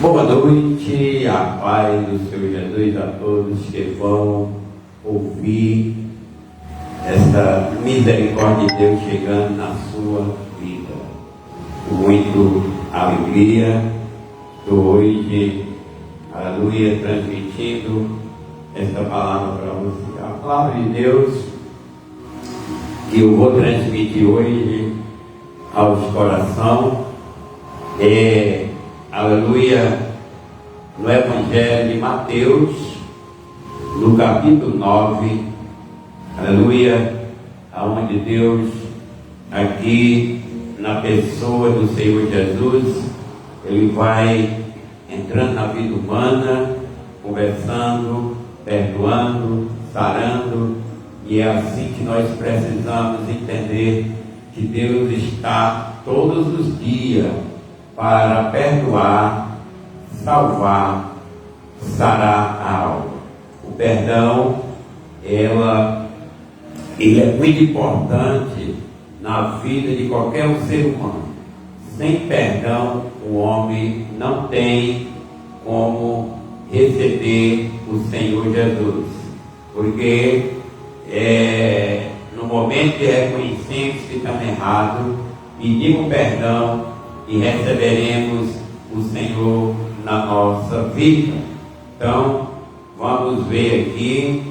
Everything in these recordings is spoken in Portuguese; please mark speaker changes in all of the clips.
Speaker 1: Boa noite, a paz do Senhor Jesus a todos que vão ouvir essa misericórdia de Deus chegando na sua vida. Com muito alegria, estou hoje, aleluia, transmitindo essa palavra para você. A palavra de Deus que eu vou transmitir hoje aos corações aleluia, no Evangelho de Mateus, no capítulo 9, aleluia, aonde Deus, aqui na pessoa do Senhor Jesus, Ele vai entrando na vida humana, conversando, perdoando, sarando, e é assim que nós precisamos entender que Deus está todos os dias para perdoar, salvar, sarar a alma. O perdão, ele é muito importante na vida de qualquer ser humano. Sem perdão, o homem não tem como receber o Senhor Jesus. Porque no momento de reconhecermos que estamos errados, pedimos perdão e receberemos o Senhor na nossa vida. Então, vamos ver aqui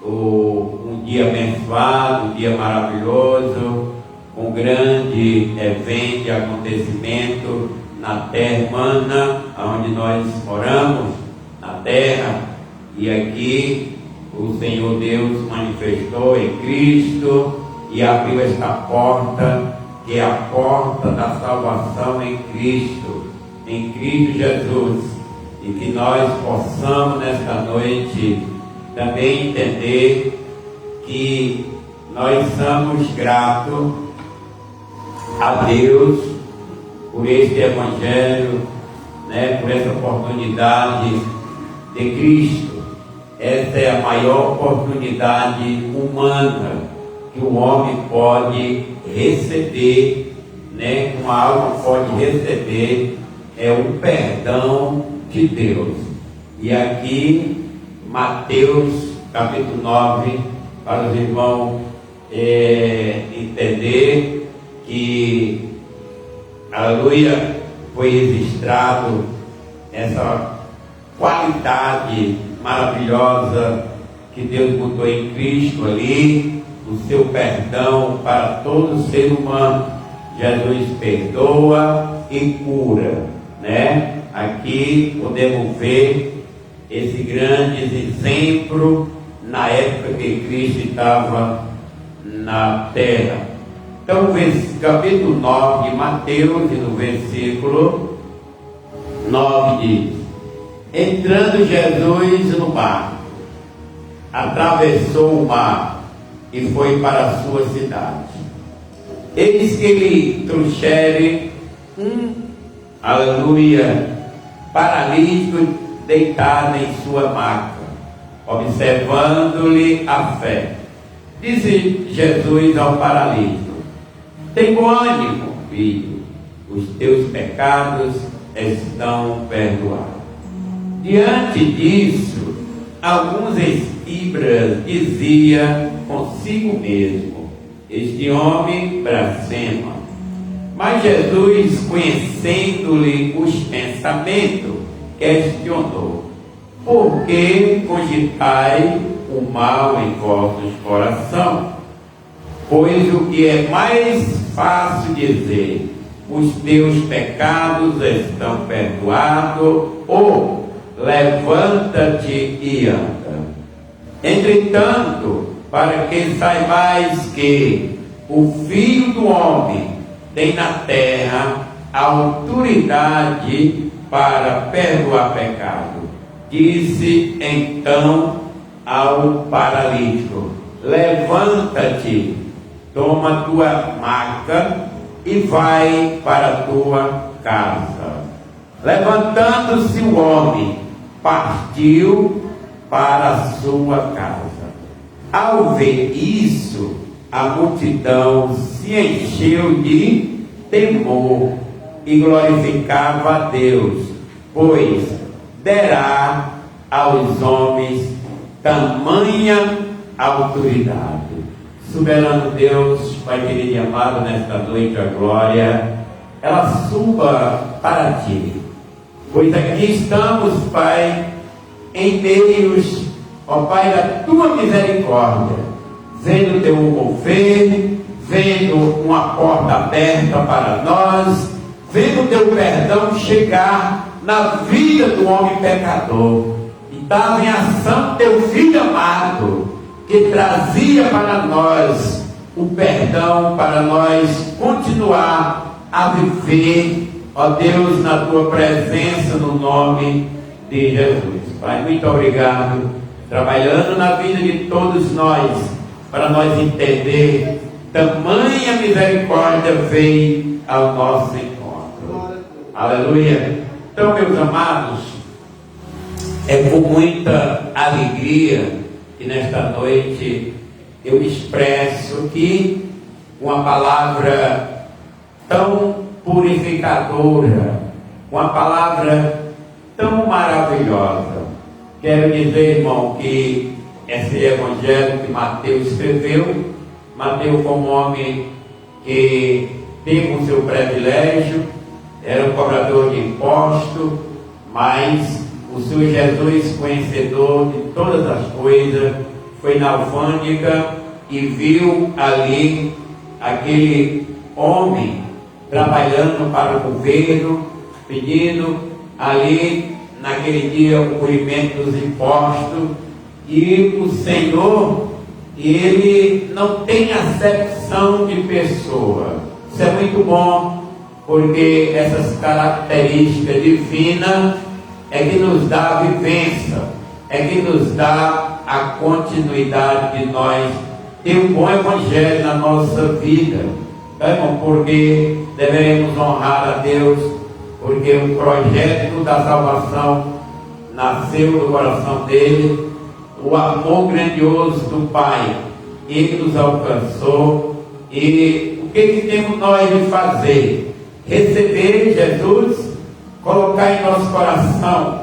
Speaker 1: um dia abençoado, um dia maravilhoso, um grande evento e acontecimento na terra humana, onde nós moramos, na terra, e aqui o Senhor Deus manifestou em Cristo e abriu esta porta, que é a porta da salvação em Cristo Jesus, e que nós possamos nesta noite também entender que nós somos gratos a Deus por este Evangelho, por essa oportunidade de Cristo. Essa é a maior oportunidade humana que o homem pode receber, uma alma pode receber, é o perdão de Deus. E aqui, Mateus capítulo 9, para os irmãos entender que, aleluia, foi registrado essa qualidade maravilhosa que Deus botou em Cristo ali, o seu perdão para todo ser humano. Jesus perdoa e cura, Aqui podemos ver esse grande exemplo na época que Cristo estava na terra. Então, capítulo 9 de Mateus, no versículo 9 diz: entrando Jesus no mar, atravessou o mar e foi para a sua cidade. Eis que lhe trouxeram paralítico deitado em sua maca, observando-lhe a fé. Disse Jesus ao paralítico: tem bom ânimo, filho, os teus pecados estão perdoados. Diante disso, alguns escribas diziam consigo mesmo: este homem blasfema. Mas Jesus, conhecendo-lhe os pensamentos, questionou: por que cogitai o mal em vossos corações? Pois o que é mais fácil dizer: os teus pecados estão perdoados, ou levanta-te e anda. Entretanto, para que saibais que o Filho do Homem tem na terra autoridade para perdoar pecado, disse então ao paralítico: levanta-te, toma tua maca e vai para a tua casa. Levantando-se o homem, partiu para a sua casa. Ao ver isso, a multidão se encheu de temor e glorificava a Deus, pois dará aos homens tamanha autoridade. Soberano Deus, Pai querido e amado, nesta noite a glória, ela suba para Ti, pois aqui estamos, Pai, em meios, ó Pai, da Tua misericórdia, vendo Teu mover, vendo uma porta aberta para nós, vendo Teu perdão chegar na vida do homem pecador, e estava em ação Teu Filho amado, que trazia para nós o perdão, para nós continuar a viver, ó Deus, na Tua presença, no nome de Jesus. Pai, muito obrigado, trabalhando na vida de todos nós, para nós entender, tamanha misericórdia veio ao nosso encontro. Aleluia. Então, meus amados, é com muita alegria que nesta noite eu expresso que uma palavra tão purificadora, uma palavra tão maravilhosa. Quero dizer, irmão, que esse evangelho que Mateus escreveu, Mateus como homem que teve o seu privilégio, era um cobrador de impostos, mas o Senhor Jesus, conhecedor de todas as coisas, foi na alfândega e viu ali aquele homem trabalhando para o governo, pedindo ali naquele dia o cumprimento dos impostos, e o Senhor, Ele não tem acepção de pessoa. Isso é muito bom, porque essas características divinas é que nos dá a vivência, é que nos dá a continuidade de nós ter um bom evangelho na nossa vida, tá, irmão? Porque devemos honrar a Deus, porque o projeto da salvação nasceu no coração dele, o amor grandioso do Pai, Ele nos alcançou, e o que temos nós de fazer? Receber Jesus, colocar em nosso coração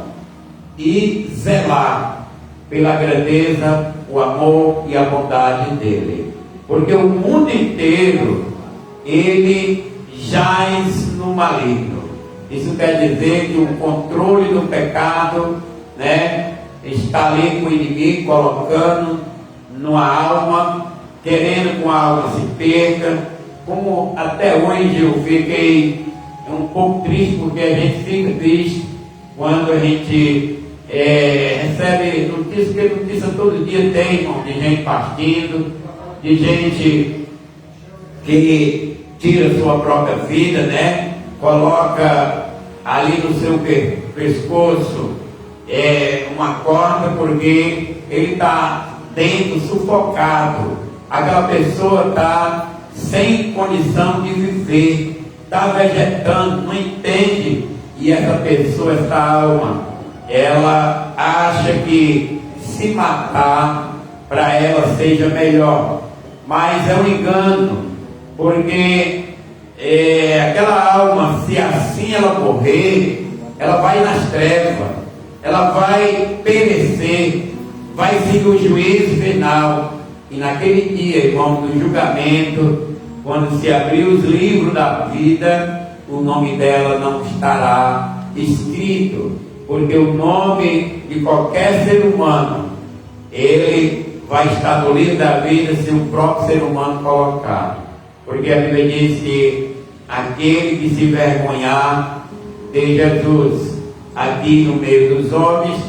Speaker 1: e zelar pela grandeza, o amor e a bondade dele, porque o mundo inteiro ele jaz no maligno. Isso quer dizer que o controle do pecado, né, está ali com o inimigo colocando numa alma, querendo que a alma se perca. Como até hoje eu fiquei um pouco triste, porque a gente fica triste quando a gente recebe notícias, porque notícia todo dia tem, irmão, de gente partindo, de gente que tira sua própria vida, né? Coloca ali no seu pescoço uma corda, porque ele está dentro, sufocado. Aquela pessoa está sem condição de viver, está vegetando, não entende. E essa pessoa, essa alma, ela acha que se matar para ela seja melhor, mas é um engano, porque aquela alma, se assim ela morrer, ela vai nas trevas, ela vai perecer, vai seguir o juízo final. E naquele dia, irmão, do julgamento, quando se abrir os livros da vida, o nome dela não estará escrito, porque o nome de qualquer ser humano, ele vai estar no livro da vida se o próprio ser humano colocar. Porque a Bíblia diz que aquele que se envergonhar de Jesus aqui no meio dos homens,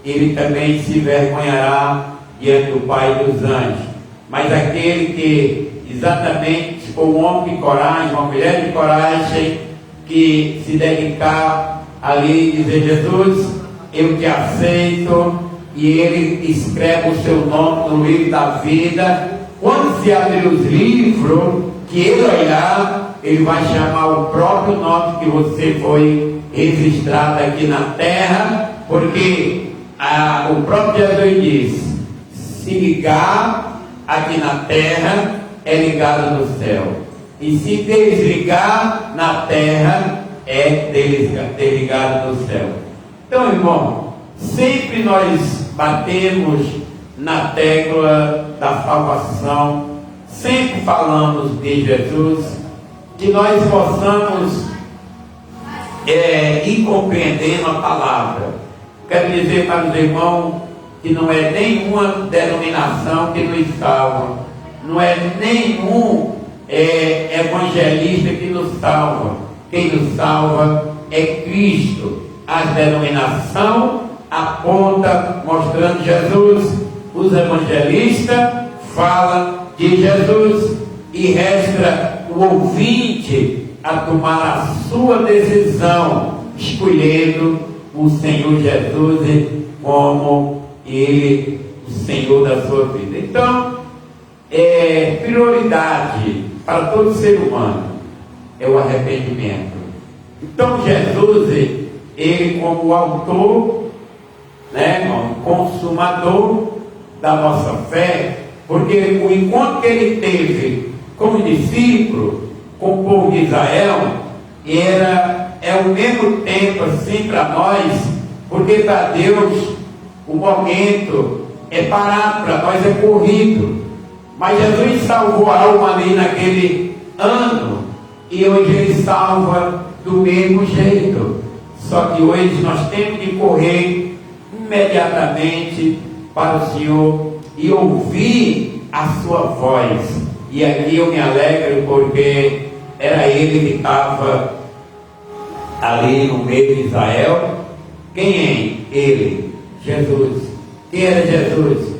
Speaker 1: ele também se envergonhará diante do Pai dos anjos. Mas aquele que exatamente, se for um homem de coragem, uma mulher de coragem, que se dedicar ali e dizer: Jesus, eu te aceito, e ele escreve o seu nome no livro da vida. Quando se abrir os livros, que ele olhar, ele vai chamar o próprio nome que você foi registrado aqui na terra, porque o próprio Jesus diz: se ligar aqui na terra, é ligado no céu, e se desligar na terra, é desligado no céu. Então, irmão, sempre nós batemos na tecla da salvação, sempre falamos de Jesus, que nós possamos ir compreendendo a palavra. Quero dizer para os irmãos que não é nenhuma denominação que nos salva, não é nenhum evangelista que nos salva. Quem nos salva é Cristo. A denominação aponta mostrando Jesus, os evangelistas falam de Jesus, e resta o ouvinte a tomar a sua decisão, escolhendo o Senhor Jesus como Ele, o Senhor da sua vida. Então, prioridade para todo ser humano é o arrependimento. Então, Jesus, Ele como autor, irmão, consumador da nossa fé, porque o encontro que Ele teve como discípulo com o povo de Israel é ao mesmo tempo assim para nós, porque para Deus o momento é parado, para nós é corrido, mas Jesus salvou a alma ali naquele ano, e hoje Ele salva do mesmo jeito, só que hoje nós temos que correr imediatamente para o Senhor e ouvir a sua voz. E aqui eu me alegro porque era Ele que estava ali no meio de Israel. Quem é Ele? Jesus. Quem era Jesus?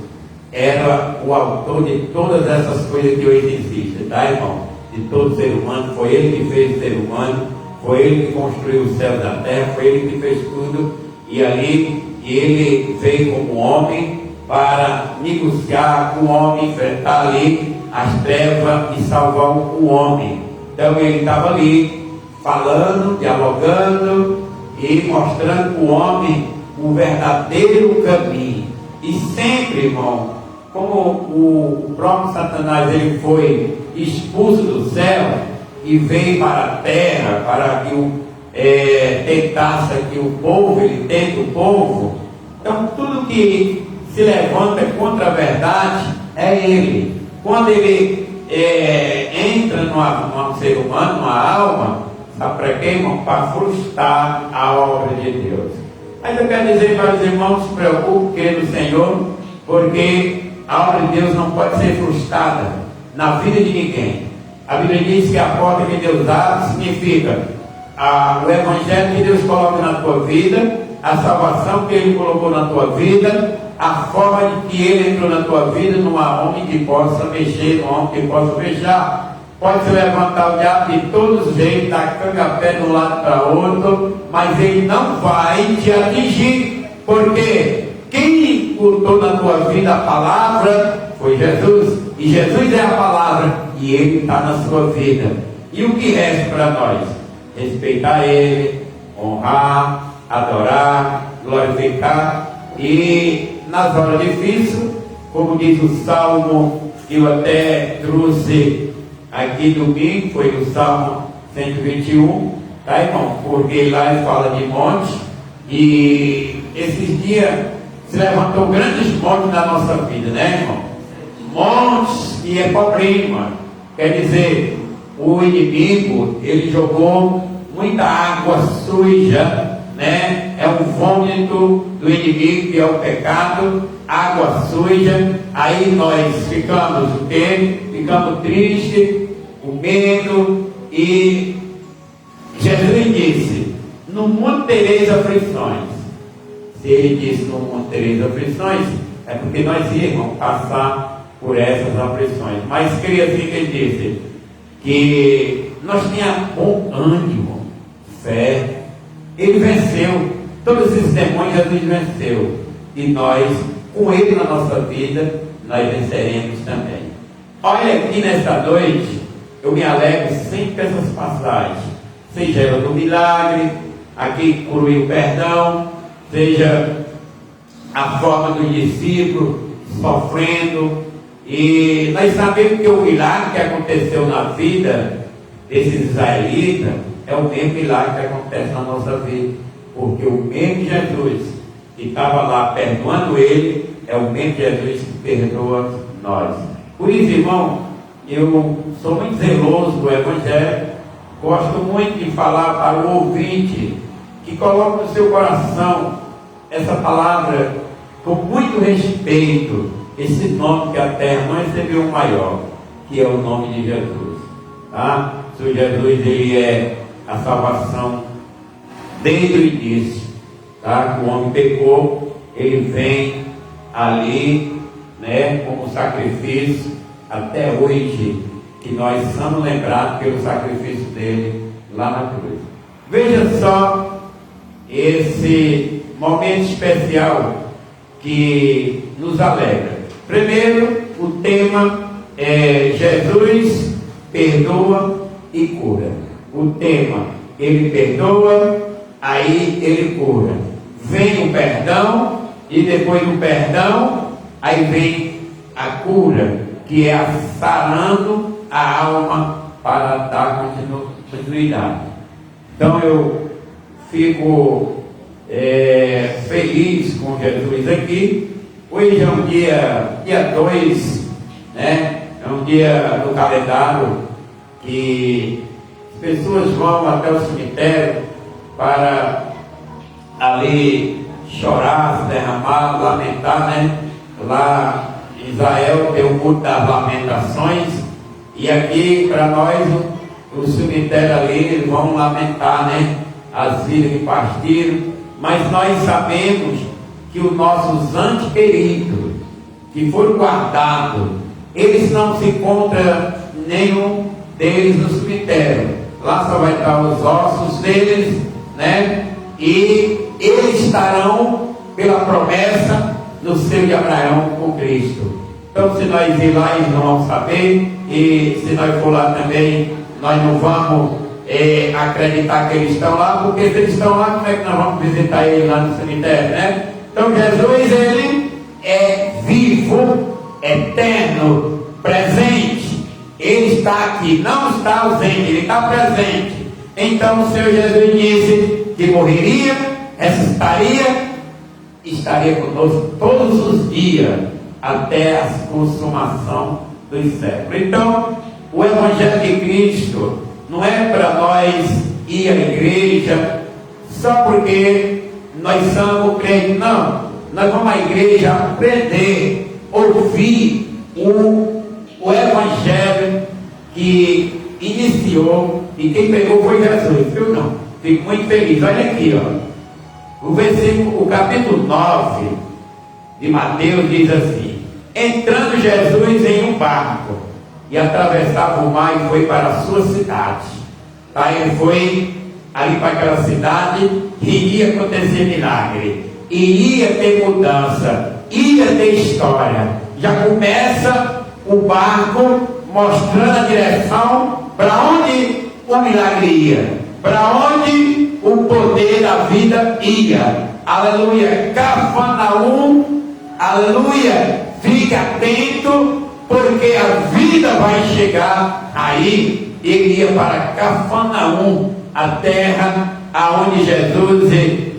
Speaker 1: Era o autor de todas essas coisas que hoje existem, tá, irmão? De todo ser humano. Foi Ele que fez o ser humano, foi Ele que construiu o céu da terra, foi Ele que fez tudo. E ali Ele veio como homem para negociar com o homem, enfrentar ali as trevas e salvar o homem. Então Ele estava ali falando, dialogando e mostrando para o homem o verdadeiro caminho. E sempre, irmão, como o próprio Satanás ele foi expulso do céu e veio para a terra para que tentasse aqui o povo, ele tenta o povo. Então tudo que se levanta contra a verdade é ele. Quando ele entra num ser humano, numa alma, sabe para quê, irmão? Para frustrar a obra de Deus. Mas eu quero dizer para os irmãos, se preocupem no Senhor, porque a obra de Deus não pode ser frustrada na vida de ninguém. A Bíblia diz que a porta que Deus abre significa o evangelho que Deus coloca na tua vida, a salvação que Ele colocou na tua vida, a forma de que Ele entrou na tua vida, não há homem que possa mexer, não há homem que possa fechar. Pode se levantar o diabo de todos os jeitos, dar canga-pé de um lado para outro, mas ele não vai te atingir, porque quem botou na tua vida a palavra foi Jesus, e Jesus é a palavra, e Ele está na sua vida. E o que resta para nós? Respeitar Ele, honrar, adorar, glorificar, e nas horas difíceis, como diz o Salmo, que eu até trouxe aqui domingo, foi o Salmo 121, tá, irmão? Porque lá ele fala de monte, e esses dias se levantou grandes montes na nossa vida, né, irmão? Montes que é problema, quer dizer, o inimigo, ele jogou muita água suja, né? É um vômito do inimigo, que é o pecado, água suja. Aí nós ficamos o quê? Ficamos tristes, com medo, e Jesus disse: no mundo tereis aflições. Se Ele disse no mundo tereis aflições, é porque nós íamos passar por essas aflições. Mas creia assim que Ele disse, que nós tínhamos bom ânimo, fé. Ele venceu todos esses demônios, Jesus venceu, e nós, com Ele na nossa vida, nós venceremos também. Olha aqui nesta noite, eu me alegro sempre com essas passagens, seja ela do milagre, aqui inclui o perdão, seja a forma do discípulo sofrendo, e nós sabemos que o milagre que aconteceu na vida desses israelitas é o mesmo milagre que acontece na nossa vida. porque o mesmo Jesus que estava lá perdoando ele, é o mesmo Jesus que perdoa nós. Por isso, irmão, eu sou muito zeloso do Evangelho, gosto muito de falar para o ouvinte, que coloque no seu coração essa palavra com muito respeito, esse nome que a terra não recebeu maior, que é o nome de Jesus. Tá? O Senhor Jesus, ele é a salvação desde o início. Tá? O homem pecou, ele vem ali, né, como sacrifício, até hoje, que nós somos lembrados pelo sacrifício dele lá na cruz. Veja só esse momento especial que nos alegra. Primeiro, o tema é Jesus perdoa e cura. O tema, ele perdoa, aí ele cura. Vem o perdão, e depois do perdão, aí vem a cura, que é sarando a alma para dar continuidade. Então eu fico feliz com Jesus aqui. Hoje é um dia 2, né? É um dia do calendário que as pessoas vão até o cemitério para ali chorar, se derramar, lamentar, né? Lá em Israel tem o culto das lamentações, e aqui para nós o cemitério ali, eles vão lamentar, né? As vidas que partiram, mas nós sabemos que os nossos entes queridos, que foram guardados, eles não se encontram nenhum deles no cemitério. Lá só vai estar os ossos deles, né? E eles estarão pela promessa no seio de Abraão com Cristo. Então, se nós ir lá, eles não vão saber, e se nós for lá também, nós não vamos acreditar que eles estão lá, porque se eles estão lá, como é que nós vamos visitar eles lá no cemitério, né? Então, Jesus, ele é vivo, eterno, presente. Ele está aqui, não está ausente, ele está presente. Então, o Senhor Jesus disse que morreria, ressuscitaria, estaria conosco todos os dias, até a consumação dos séculos. Então, o Evangelho de Cristo não é para nós ir à igreja só porque nós somos crentes, não. Nós vamos à igreja aprender, ouvir o Evangelho que iniciou, e quem pegou foi Jesus, viu? Não, fico muito feliz. Olha aqui, ó, o capítulo 9 de Mateus diz assim: entrando Jesus em um barco e atravessava o mar e foi para a sua cidade. Tá? Ele foi ali para aquela cidade e ia acontecer milagre, e ia ter mudança, ia ter história. Já começa o barco mostrando a direção para onde o milagre ia, para onde o poder da vida ia. Aleluia. Cafarnaum, aleluia. Fique atento, porque a vida vai chegar aí. Ele ia para Cafarnaum, a terra aonde Jesus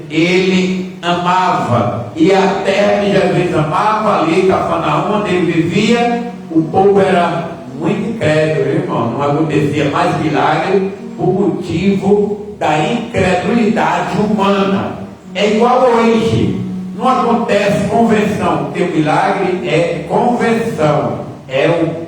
Speaker 1: ele amava, e a terra que Jesus amava ali, Cafarnaum, onde ele vivia, o povo era muito incrédulo, irmão. Não acontecia mais milagre por motivo da incredulidade humana. É igual hoje, não acontece conversão, porque o milagre é conversão,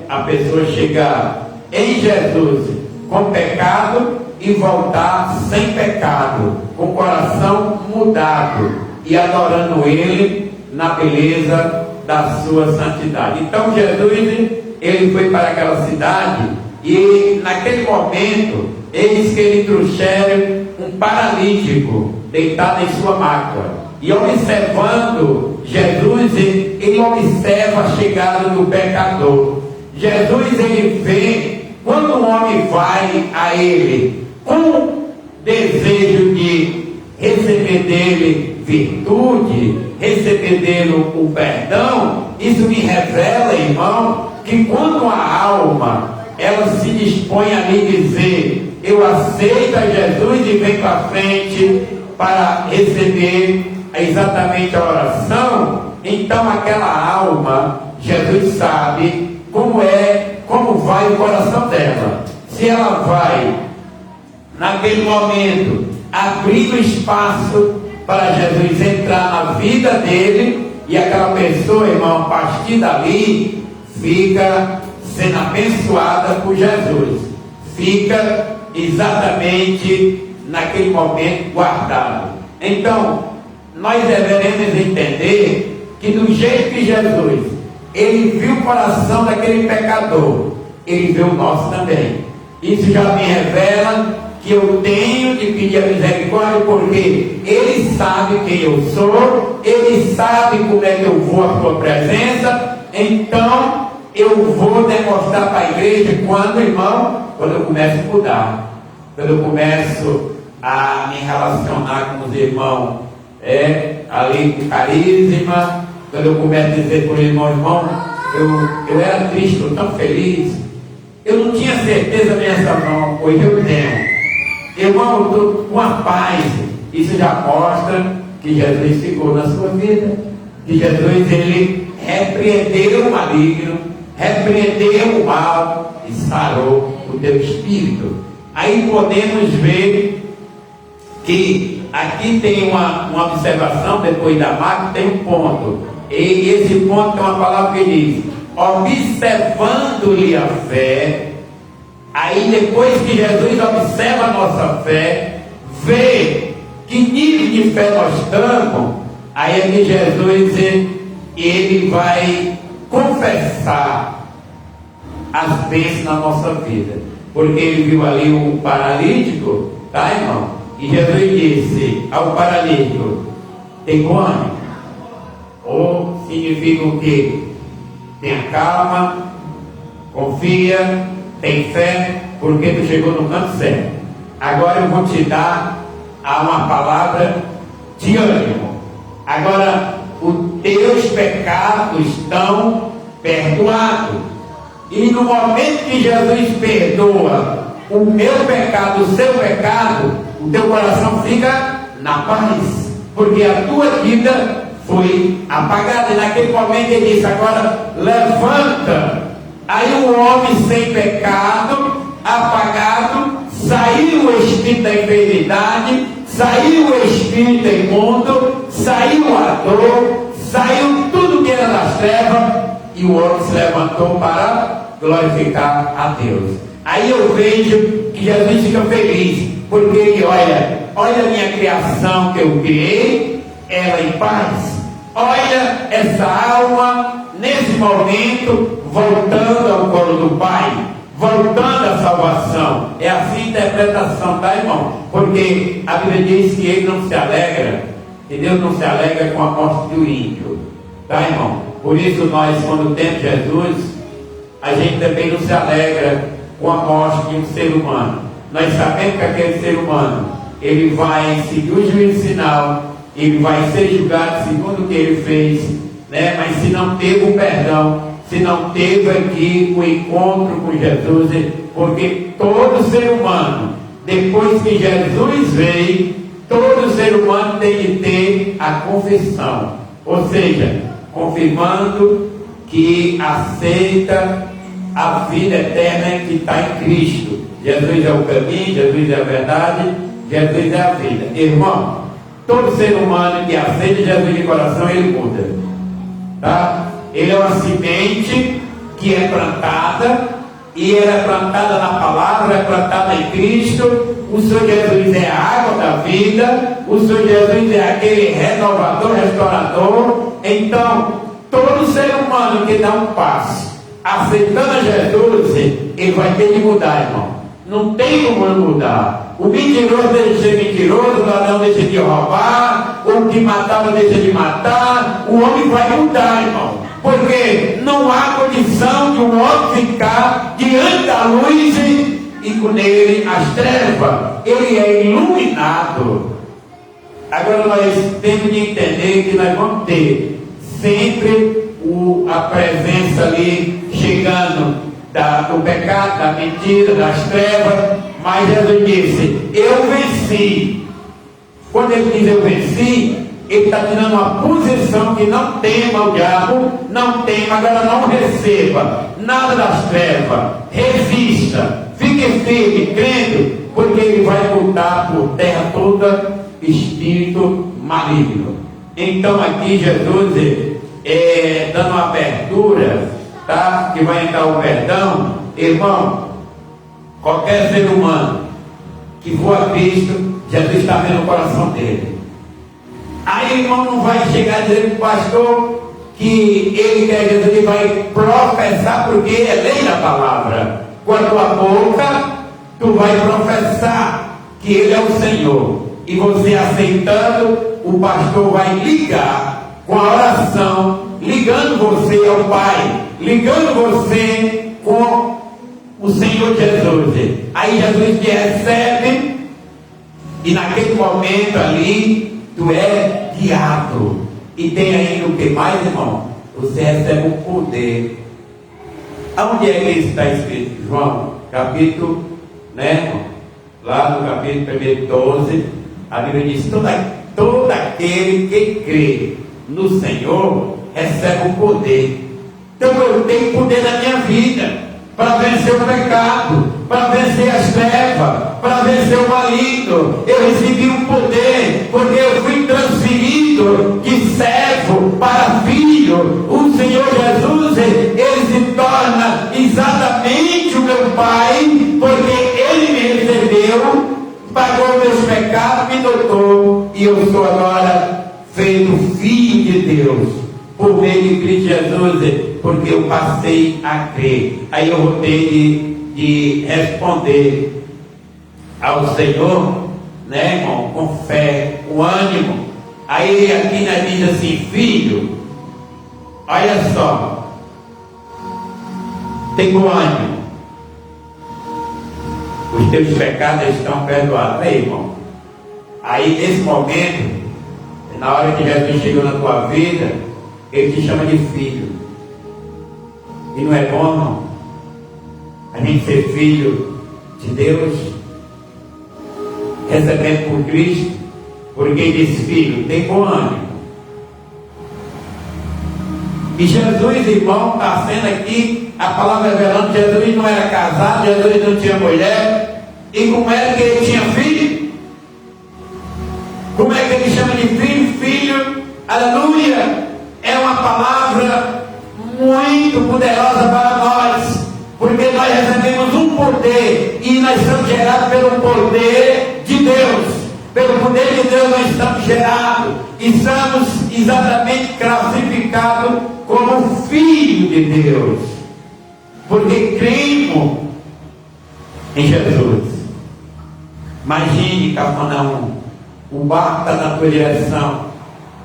Speaker 1: a pessoa chegar em Jesus com pecado e voltar sem pecado, com o coração mudado e adorando Ele na beleza da sua santidade. Então Jesus, ele foi para aquela cidade, e naquele momento eles que lhe trouxeram um paralítico deitado em sua maca, e observando Jesus, ele observa a chegada do pecador. Jesus, ele vê quando um homem vai a ele com desejo de receber dele virtude, receber dele o perdão. Isso me revela, irmão, que quando a alma ela se dispõe a lhe dizer: eu aceito a Jesus e venho para frente para receber exatamente a oração, então aquela alma, Jesus sabe como vai o coração dela. Se ela vai, naquele momento, abrir o espaço para Jesus entrar na vida dele, e aquela pessoa, irmão, a partir dali, fica sendo abençoada por Jesus, fica exatamente naquele momento guardado. Então, nós deveremos entender que do jeito que Jesus, ele viu o coração daquele pecador, ele viu o nosso também. Isso já me revela que eu tenho de pedir a misericórdia, porque ele sabe quem eu sou, ele sabe como é que eu vou à sua presença. Então eu vou demonstrar para a igreja quando, irmão, quando eu começo a mudar, quando eu começo a me relacionar com os irmãos ali com carisma, quando eu começo a dizer para o irmão, eu era triste, estou tão feliz, eu não tinha certeza nessa mão, hoje eu tenho. Irmão, eu estou com a paz. Isso já mostra que Jesus ficou na sua vida, que Jesus, ele repreendeu o maligno, repreendeu o mal e sarou o teu espírito. Aí podemos ver que aqui tem uma observação, depois da marca tem um ponto, e esse ponto tem uma palavra que diz: observando-lhe a fé. Aí depois que Jesus observa a nossa fé, vê que nível de fé nós estamos, aí é que Jesus, ele vai confessar as bênçãos na nossa vida, porque ele viu ali um paralítico, tá, irmão? E Jesus disse ao paralítico: tem fome? Ou significa o quê? Tenha calma, confia, tem fé, porque tu chegou no canto certo. Agora eu vou te dar uma palavra de ânimo. Agora, os teus pecados estão perdoados. E no momento que Jesus perdoa o meu pecado, o seu pecado, o teu coração fica na paz, porque a tua vida foi apagada. E naquele momento ele disse: agora levanta. Aí o homem sem pecado, apagado, saiu o espírito da enfermidade, saiu o espírito imundo, saiu a dor, saiu tudo que era das trevas, e o homem se levantou para glorificar a Deus. Aí eu vejo que Jesus fica feliz, porque ele olha a minha criação que eu criei, ela em paz. Olha essa alma nesse momento voltando ao colo do Pai, voltando à salvação. É assim a interpretação, tá, irmão? Porque a Bíblia diz que ele não se alegra, que Deus não se alegra com a morte do ímpio, tá, irmão? Por isso nós, quando temos Jesus, a gente também não se alegra com a morte de um ser humano. Nós sabemos que aquele ser humano, ele vai seguir o juízo final, ele vai ser julgado segundo o que ele fez, né? Mas se não teve o perdão, se não teve aqui o encontro com Jesus, porque todo ser humano, depois que Jesus veio, todo ser humano tem que ter a confissão, ou seja, confirmando que aceita a vida eterna que está em Cristo. Jesus é o caminho, Jesus é a verdade, Jesus é a vida. Irmão, todo ser humano que aceita Jesus de coração, ele muda, tá? Ele é uma semente que é plantada, e ela é plantada na palavra, é plantada em Cristo. O Senhor Jesus é a água da vida, o Senhor Jesus é aquele renovador, restaurador. Então, todo ser humano que dá um passo aceitando a Jesus, ele vai ter que mudar, irmão. Não tem como não mudar. O mentiroso deixa de ser mentiroso, o ladrão deixa de roubar, o que matava deixa de matar. O homem vai mudar, irmão, porque não há condição de um homem ficar diante da luz e com ele as trevas. Ele é iluminado. Agora nós temos de entender que nós vamos ter sempre a presença ali chegando do pecado, da mentira, das trevas, Mas Jesus disse: eu venci. Quando ele diz eu venci, ele está tirando uma posição que não tema o diabo, não tema, agora não receba nada das trevas, resista, fique firme, crendo, porque ele vai lutar por terra toda espírito maligno. Então aqui Jesus dando uma abertura, tá? Que vai entrar o perdão, irmão, qualquer ser humano que for a Cristo, Jesus está vendo o coração dele. Aí o irmão não vai chegar dizendo para o pastor que ele quer Jesus, ele vai professar, porque é lei da palavra. Com a tua boca, tu vai professar que ele é o Senhor. E você aceitando, o pastor vai ligar com a oração, ligando você ao Pai, ligando você com o Senhor Jesus. Aí Jesus te recebe, e naquele momento ali, tu é guiado. E tem ainda o que mais, irmão? Você recebe o poder. Aonde é que isso está escrito? João, capítulo, né, irmão? Lá no capítulo 1, 12, a Bíblia diz: todo aquele que crê no Senhor recebe o poder. Então eu tenho poder na minha vida para vencer o pecado, para vencer as trevas, para vencer o maligno. Eu recebi um poder, porque eu fui transferido de servo para filho. O Senhor Jesus, ele se torna exatamente o meu Pai, porque ele me recebeu, pagou meus pecados, me adotou, e eu sou agora feito filho de Deus, por meio de Cristo Jesus, porque eu passei a crer. Aí eu vou ter de responder ao Senhor, né, irmão, com fé, com ânimo. Aí aqui na diz assim: filho, olha só, tem bom ânimo, os teus pecados estão perdoados. Aí, irmão, aí nesse momento, na hora que Jesus chegou na tua vida, ele te chama de filho. E não é bom, irmão, a gente ser filho de Deus, recebendo por Cristo? Porque ele diz: filho, tem bom ânimo. E Jesus, irmão, está sendo aqui a palavra revelando: Jesus não era casado, Jesus não tinha mulher. E como é que ele tinha filho? Como é que ele chama de filho? Filho, aleluia, é uma palavra muito poderosa para nós, porque nós recebemos um poder, e nós somos gerados pelo poder de Deus. Pelo poder de Deus nós estamos gerados, e somos exatamente classificados como filho de Deus, porque cremos em Jesus. Imagine, Cafarnaum, o barco está na tua direção,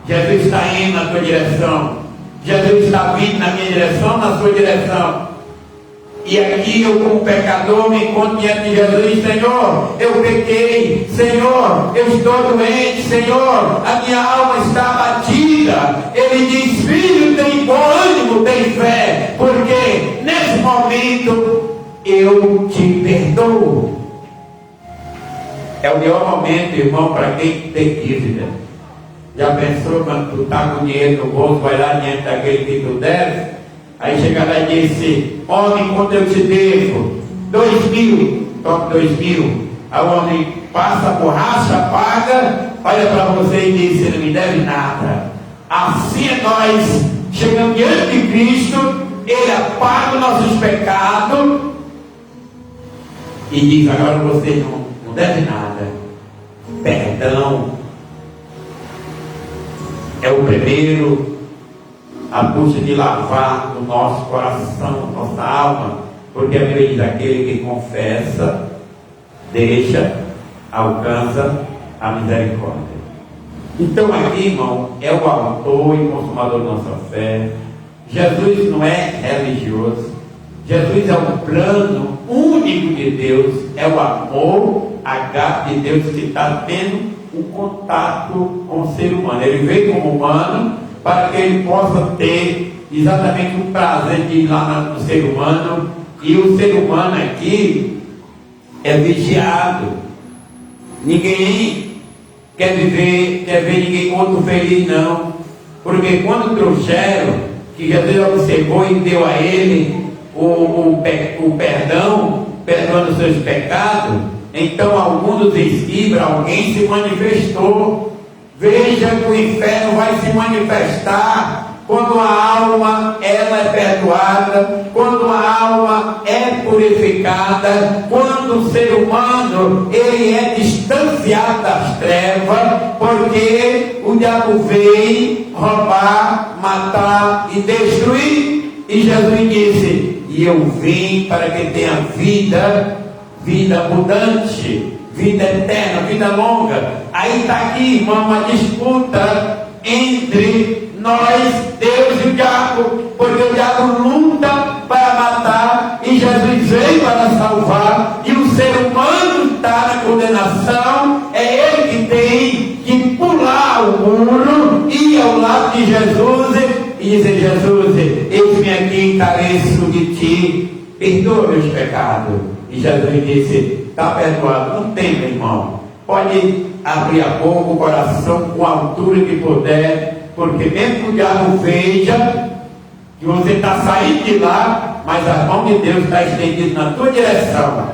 Speaker 1: Jesus está indo na tua direção, Jesus está vindo na minha direção, na sua direção. E aqui eu, como pecador, me encontro diante de Jesus e: Senhor, eu pequei, Senhor, eu estou doente, Senhor, a minha alma está abatida. Ele diz: filho, tem bom ânimo, tem fé, porque nesse momento eu te perdoo. É o melhor momento, irmão, para quem tem dívida. Já pensou quando tu está com dinheiro no bolso, vai lá diante daquele que tu deve? Aí chega lá e disse: homem, quanto eu te devo? 2.000, toma 2.000. Aí o homem passa a borracha, paga, olha para você e diz: você não me deve nada. Assim é nós, chegamos diante de Cristo, ele apaga os nossos pecados e diz: agora você não deve nada. Perdão é o primeiro a busca de lavar o nosso coração, nossa alma, porque a Bíblia diz: aquele que confessa, deixa, alcança a misericórdia. Então aqui, irmão, é o autor e consumador da nossa fé. Jesus não é religioso, Jesus é o plano único de Deus, é o amor agape de Deus que está tendo o contato com o ser humano. Ele veio como humano para que ele possa ter exatamente o prazer de ir lá no ser humano. E o ser humano aqui é vigiado. Ninguém quer ver ninguém outro feliz, não. Porque quando trouxeram, que Jesus observou e deu a ele o perdão, perdoando seus pecados, então algum dos escribas, alguém se manifestou. Veja que o inferno vai se manifestar quando a alma ela é perdoada, quando a alma é purificada, quando o ser humano ele é distanciado das trevas, porque o diabo veio roubar, matar e destruir. E Jesus disse: e eu vim para que tenha vida abundante, vida eterna, vida longa. Aí está aqui, irmão, uma disputa entre nós, Deus e o diabo, porque o diabo luta para matar e Jesus veio para salvar, e o ser humano está na condenação. É ele que tem que pular o muro, ir ao lado de Jesus e dizer: Jesus, eis-me aqui, careço de ti, perdoa meus pecados. E Jesus disse: está perdoado. Não tem, meu irmão, pode abrir a boca, o coração, com a altura que puder, porque mesmo que o diabo veja que você está saindo de lá, mas a mão de Deus está estendida na tua direção.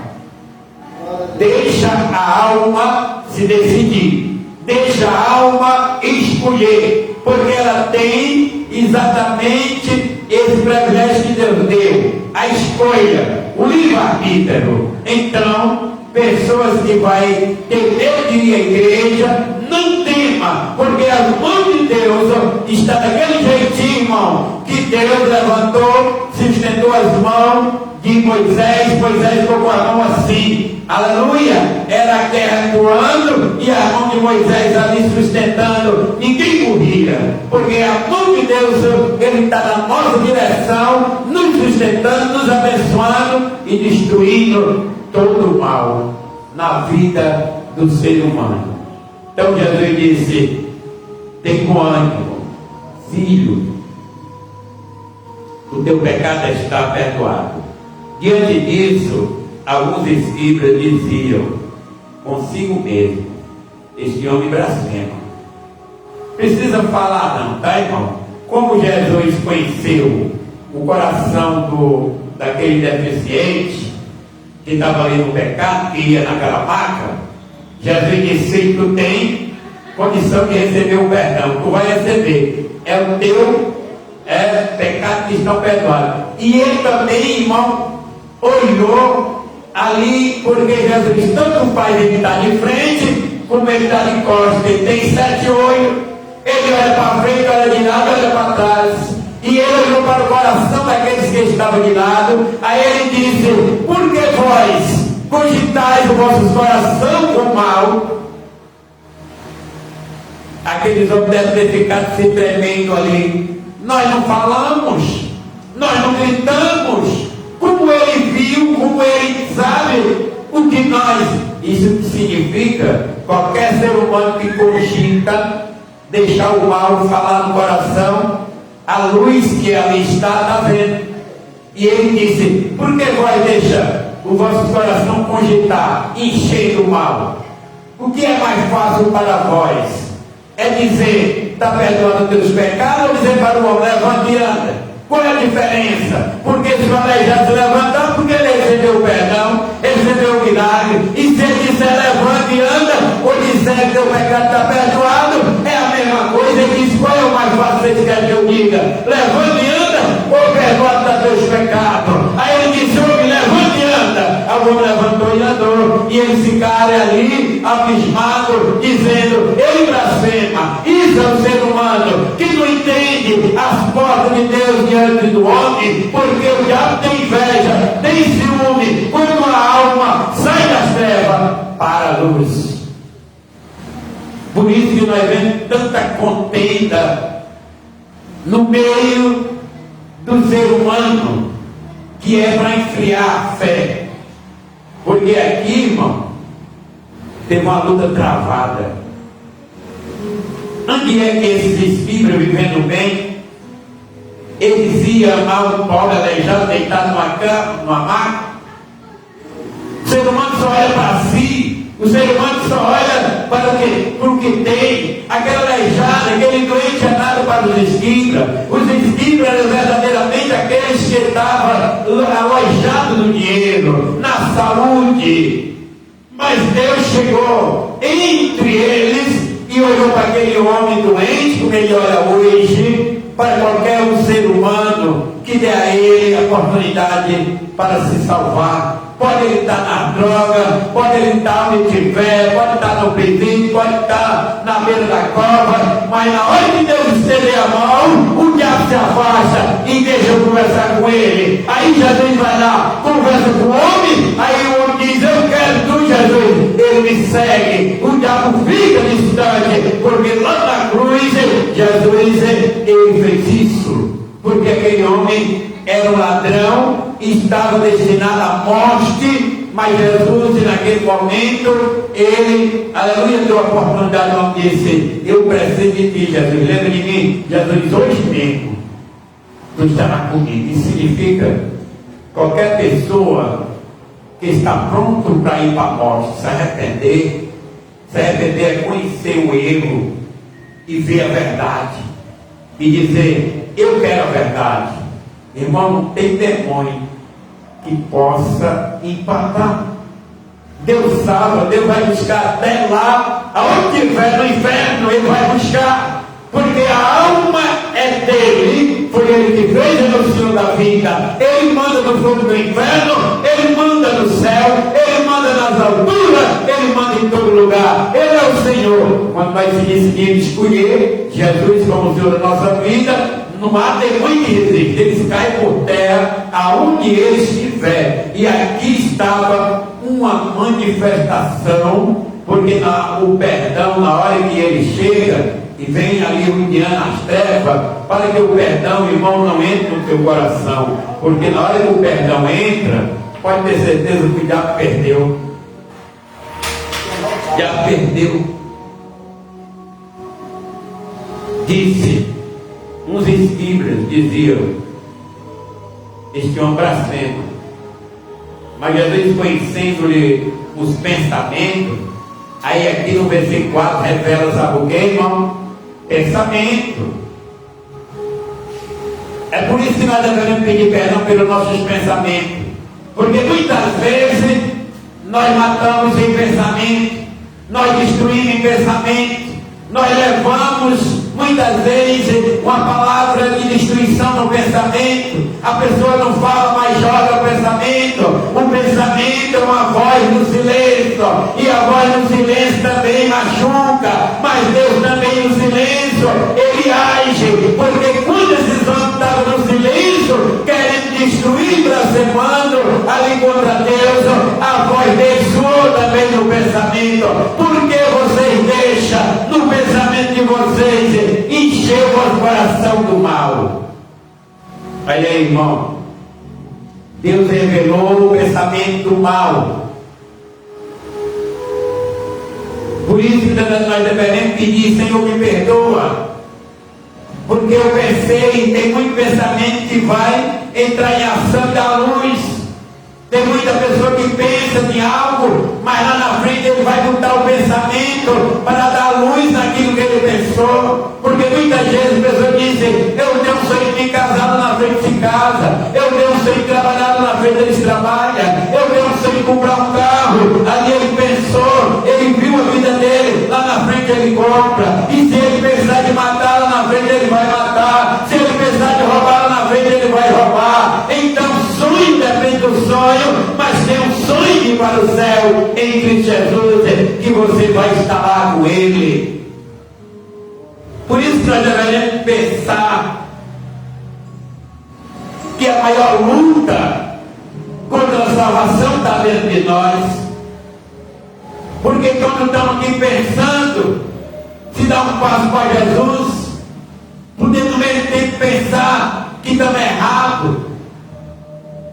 Speaker 1: Deixa a alma se decidir, deixa a alma escolher, porque ela tem exatamente esse privilégio que Deus deu, a escolha, o livre-arbítrio. Então, pessoas que vai ter medo de ir à igreja, não tema, porque a mão de Deus está daquele jeitinho, irmão, que Deus levantou, se estendeu as mãos de Moisés ficou com a mão assim, aleluia, era a terra atuando e a mão de Moisés ali sustentando, ninguém morria, porque a mão de Deus, ele está na nossa direção, nos sustentando, nos abençoando e destruindo todo o mal na vida do ser humano. Então Jesus disse: tem bom ânimo, filho, o teu pecado está perdoado. Diante disso, alguns escribas diziam consigo mesmo: este homem blasfema. Precisa falar não, tá, irmão? Como Jesus conheceu o coração daquele deficiente que estava ali no pecado, que ia naquela maca, Jesus disse: tu tem condição de receber o perdão, tu vai receber, é o teu pecado que estão perdoados. E ele também, irmão, olhou ali, porque Jesus tanto faz ele estar de frente, como ele está de costas, ele tem 7 olhos, ele olha para frente, olha de lado, olha para trás. E ele olhou para o coração daqueles que estavam de lado. Aí ele disse: por que vós cogitais o vosso coração com mal? Aqueles homens devem ter ficado se tremendo ali. Nós não falamos, nós não gritamos, como ele viu, como ele sabe o que nós. Isso significa qualquer ser humano que cogita deixar o mal falar no coração, a luz que ali está vendo. E ele disse: por que vós deixa o vosso coração cogitar, encher do mal? O que é mais fácil para vós? É dizer: está perdoando teus pecados, ou dizer para o homem: levante e anda? Qual é a diferença? Porque se o aleijado se levantar, porque ele recebeu o perdão, ele recebeu o milagre. E se ele disser levante e anda, ou disser que teu pecado está perdoado, é a mesma coisa. Ele diz: qual é o mais fácil que quer que eu diga? Levante e anda, ou perdoa teus pecados? Aí ele disse: homem, levante e anda. A homem levantou e andou. E eles ficaram ali, abismados, dizendo: ele blasfema. Isso é o ser humano que não entende as portas de Deus diante do homem, porque o diabo tem inveja, tem ciúme, quando a alma sai das trevas para a luz. Por isso que nós vemos tanta contenda no meio do ser humano, que é para enfriar a fé. Porque aqui, irmão, tem uma luta travada. Onde é que esses espíritos, vivendo bem, eles iam amar um pobre aleijado deitado numa cama, numa maca? ser humano só olha para si, o ser humano só olha para o que tem. Aquela aleijada, aquele doente é dado para os esquibras. Os esquibras eram verdadeiramente aqueles que estavam alojados no dinheiro, na saúde. Mas Deus chegou entre eles e olhou para aquele homem doente, como ele olha hoje, para qualquer um ser humano que dê a ele a oportunidade para se salvar. Pode ele estar na droga, pode ele estar onde estiver, pode estar no presídio, pode estar na beira da cova, mas na hora que Deus estender a mão, o diabo se afasta e deixa eu conversar com ele. Aí Jesus vai lá, conversa com o homem, aí o homem diz: eu quero tu, Jesus. Ele me segue, o diabo fica distante, porque lá na cruz Jesus ele fez isso, porque aquele homem era um ladrão, estava destinado à morte, mas Jesus naquele momento, ele, aleluia, deu a oportunidade, não disse: eu preciso de ti, Jesus, lembra de mim? Jesus, hoje mesmo tu estarás comigo. Isso significa qualquer pessoa que está pronto para ir para a morte, se arrepender é conhecer o erro e ver a verdade e dizer: eu quero a verdade. Irmão, não tem demônio que possa empatar. Deus salva, Deus vai buscar até lá, aonde estiver no inferno, Ele vai buscar, porque a alma é dele, foi Ele que fez no Senhor da vida. Ele manda no fundo do inferno, Ele manda no céu, Ele manda nas alturas, Ele manda em todo lugar. Ele é o Senhor. Quando nós decidimos escolher Jesus como Senhor da nossa vida, não há demônio que resiste, eles caem por terra aonde ele estiver. E aqui estava uma manifestação, porque o perdão, na hora que ele chega e vem ali rodeando as trevas, para que o perdão, irmão, não entre no teu coração, porque na hora que o perdão entra, pode ter certeza que já perdeu. Já perdeu. Disse, uns esquibras diziam: este homem blasfema. Mas Jesus, conhecendo-lhe os pensamentos, aí aqui no versículo 4 revela, sabe o que, irmão? Pensamento. É por isso que nós devemos pedir perdão pelos nossos pensamentos, porque muitas vezes nós matamos em pensamento, nós destruímos em pensamento, nós levamos muitas vezes uma palavra de destruição no pensamento. A pessoa não fala, mas joga o pensamento. O pensamento é uma voz no silêncio, e a voz no silêncio também machuca, mas Deus também no silêncio ele age, porque quando esses homens estavam no silêncio querendo destruir, blasfemando ali contra Deus, a voz deles soou também no pensamento. Porque vocês deixam no pensamento de vocês encher o vosso coração do mal? Olha aí, irmão, Deus revelou o pensamento do mal. Por isso que nós devemos pedir: Senhor, me perdoa, porque eu pensei, tem muito pensamento que vai entrar em ação e dar luz. Tem muita pessoa que pensa em algo, mas lá na frente ele vai botar o pensamento para dar luz naquilo que ele pensou. Porque muitas vezes as pessoas dizem: eu tenho um sonho de me casar, lá na frente se casa. Eu tenho um sonho de trabalhar, lá na frente eles trabalham. Eu tenho um sonho de comprar um carro, ali ele pensou, ele viu a vida dele, lá na frente ele compra. E se ele pensar de matar, lá na frente ele vai matar. Se ele pensar de roubar, lá na frente ele vai roubar. Então sonho depende do sonho, mas tem um sonho de ir para o céu em Cristo Jesus, que você vai estar lá com Ele. Por isso que nós devemos pensar que a maior luta contra a salvação está dentro de nós. Porque quando estamos aqui pensando se dar um passo para Jesus, podemos no mesmo tempo pensar que estamos errados.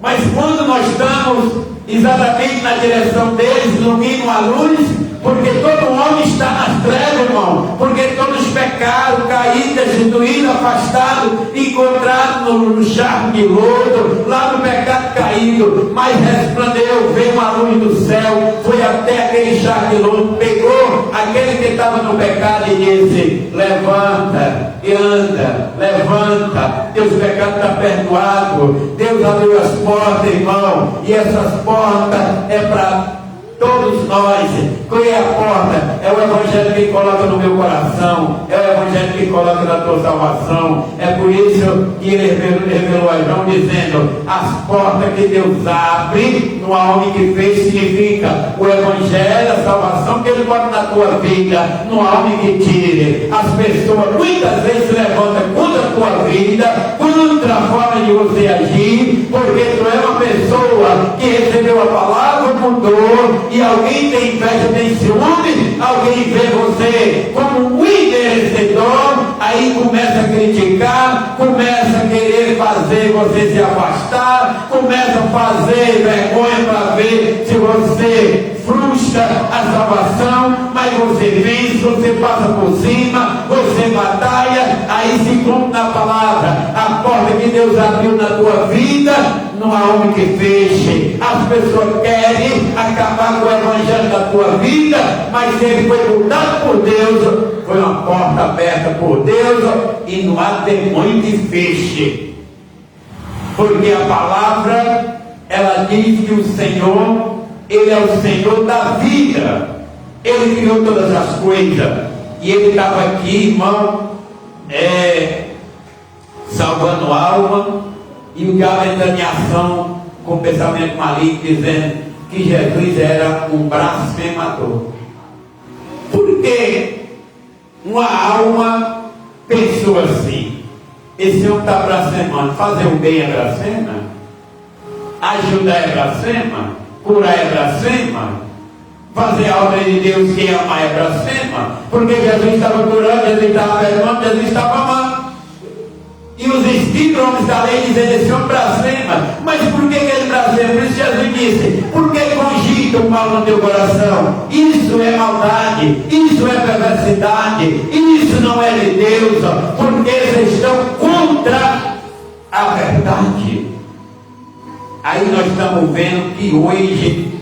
Speaker 1: Mas quando nós estamos exatamente na direção deles, iluminam a luz, porque todo homem está nas trevas, irmão, porque todos pecaram, caíram, destituíram, afastados, encontrados no charco de lodo, lá no pecado caído. caído, mas resplandeceu, veio uma luz do céu, foi até aquele charquilão, pegou aquele que estava no pecado e disse: levanta e anda, levanta, teus pecados estão perdoados. Deus abriu as portas, irmão, e essas portas é para todos nós. Qual é a porta? É o Evangelho que coloca no meu coração, é o Evangelho que coloca na tua salvação. É por isso que ele revelou a João dizendo: as portas que Deus abre no homem que fez, significa o Evangelho, a salvação que ele bota na tua vida, no homem que tire. As pessoas muitas vezes se levantam contra a tua vida, contra a forma de você agir, porque tu é uma pessoa que recebeu a palavra, mudou, e alguém tem inveja, tem ciúme, alguém vê você como um merecedor, aí começa a criticar, começa a querer fazer você se afastar, começa a fazer vergonha para ver se você frustra a salvação, mas você vence, você passa por cima, você batalha, aí se cumpre na palavra, a porta que Deus abriu na tua vida, não há homem que feche. As pessoas querem acabar com o Evangelho da tua vida, mas ele foi mudado por Deus, foi uma porta aberta por Deus, e não há demônio que feche, porque a palavra, ela diz que o Senhor, ele é o Senhor da vida, ele criou todas as coisas, e ele estava aqui, irmão, salvando alma, e o diabo entrando em ação com o pensamento maligno, dizendo que Jesus era um blasfemador. Porque uma alma pensou assim: esse homem está blasfemando, fazer o bem é blasfema, ajudar é blasfema, curar é blasfema, fazer a obra de Deus, quem amar é blasfema, porque Jesus estava curando, Jesus estava perdoando, Jesus estava amando. E os espíritos, homens da lei, dizem: esse homem blasfema. Mas por que ele blasfema? Por isso Jesus disse: por que cogita o mal no teu coração? Isso é maldade, isso é perversidade, isso não é de Deus, porque eles estão contra a verdade. Aí nós estamos vendo que hoje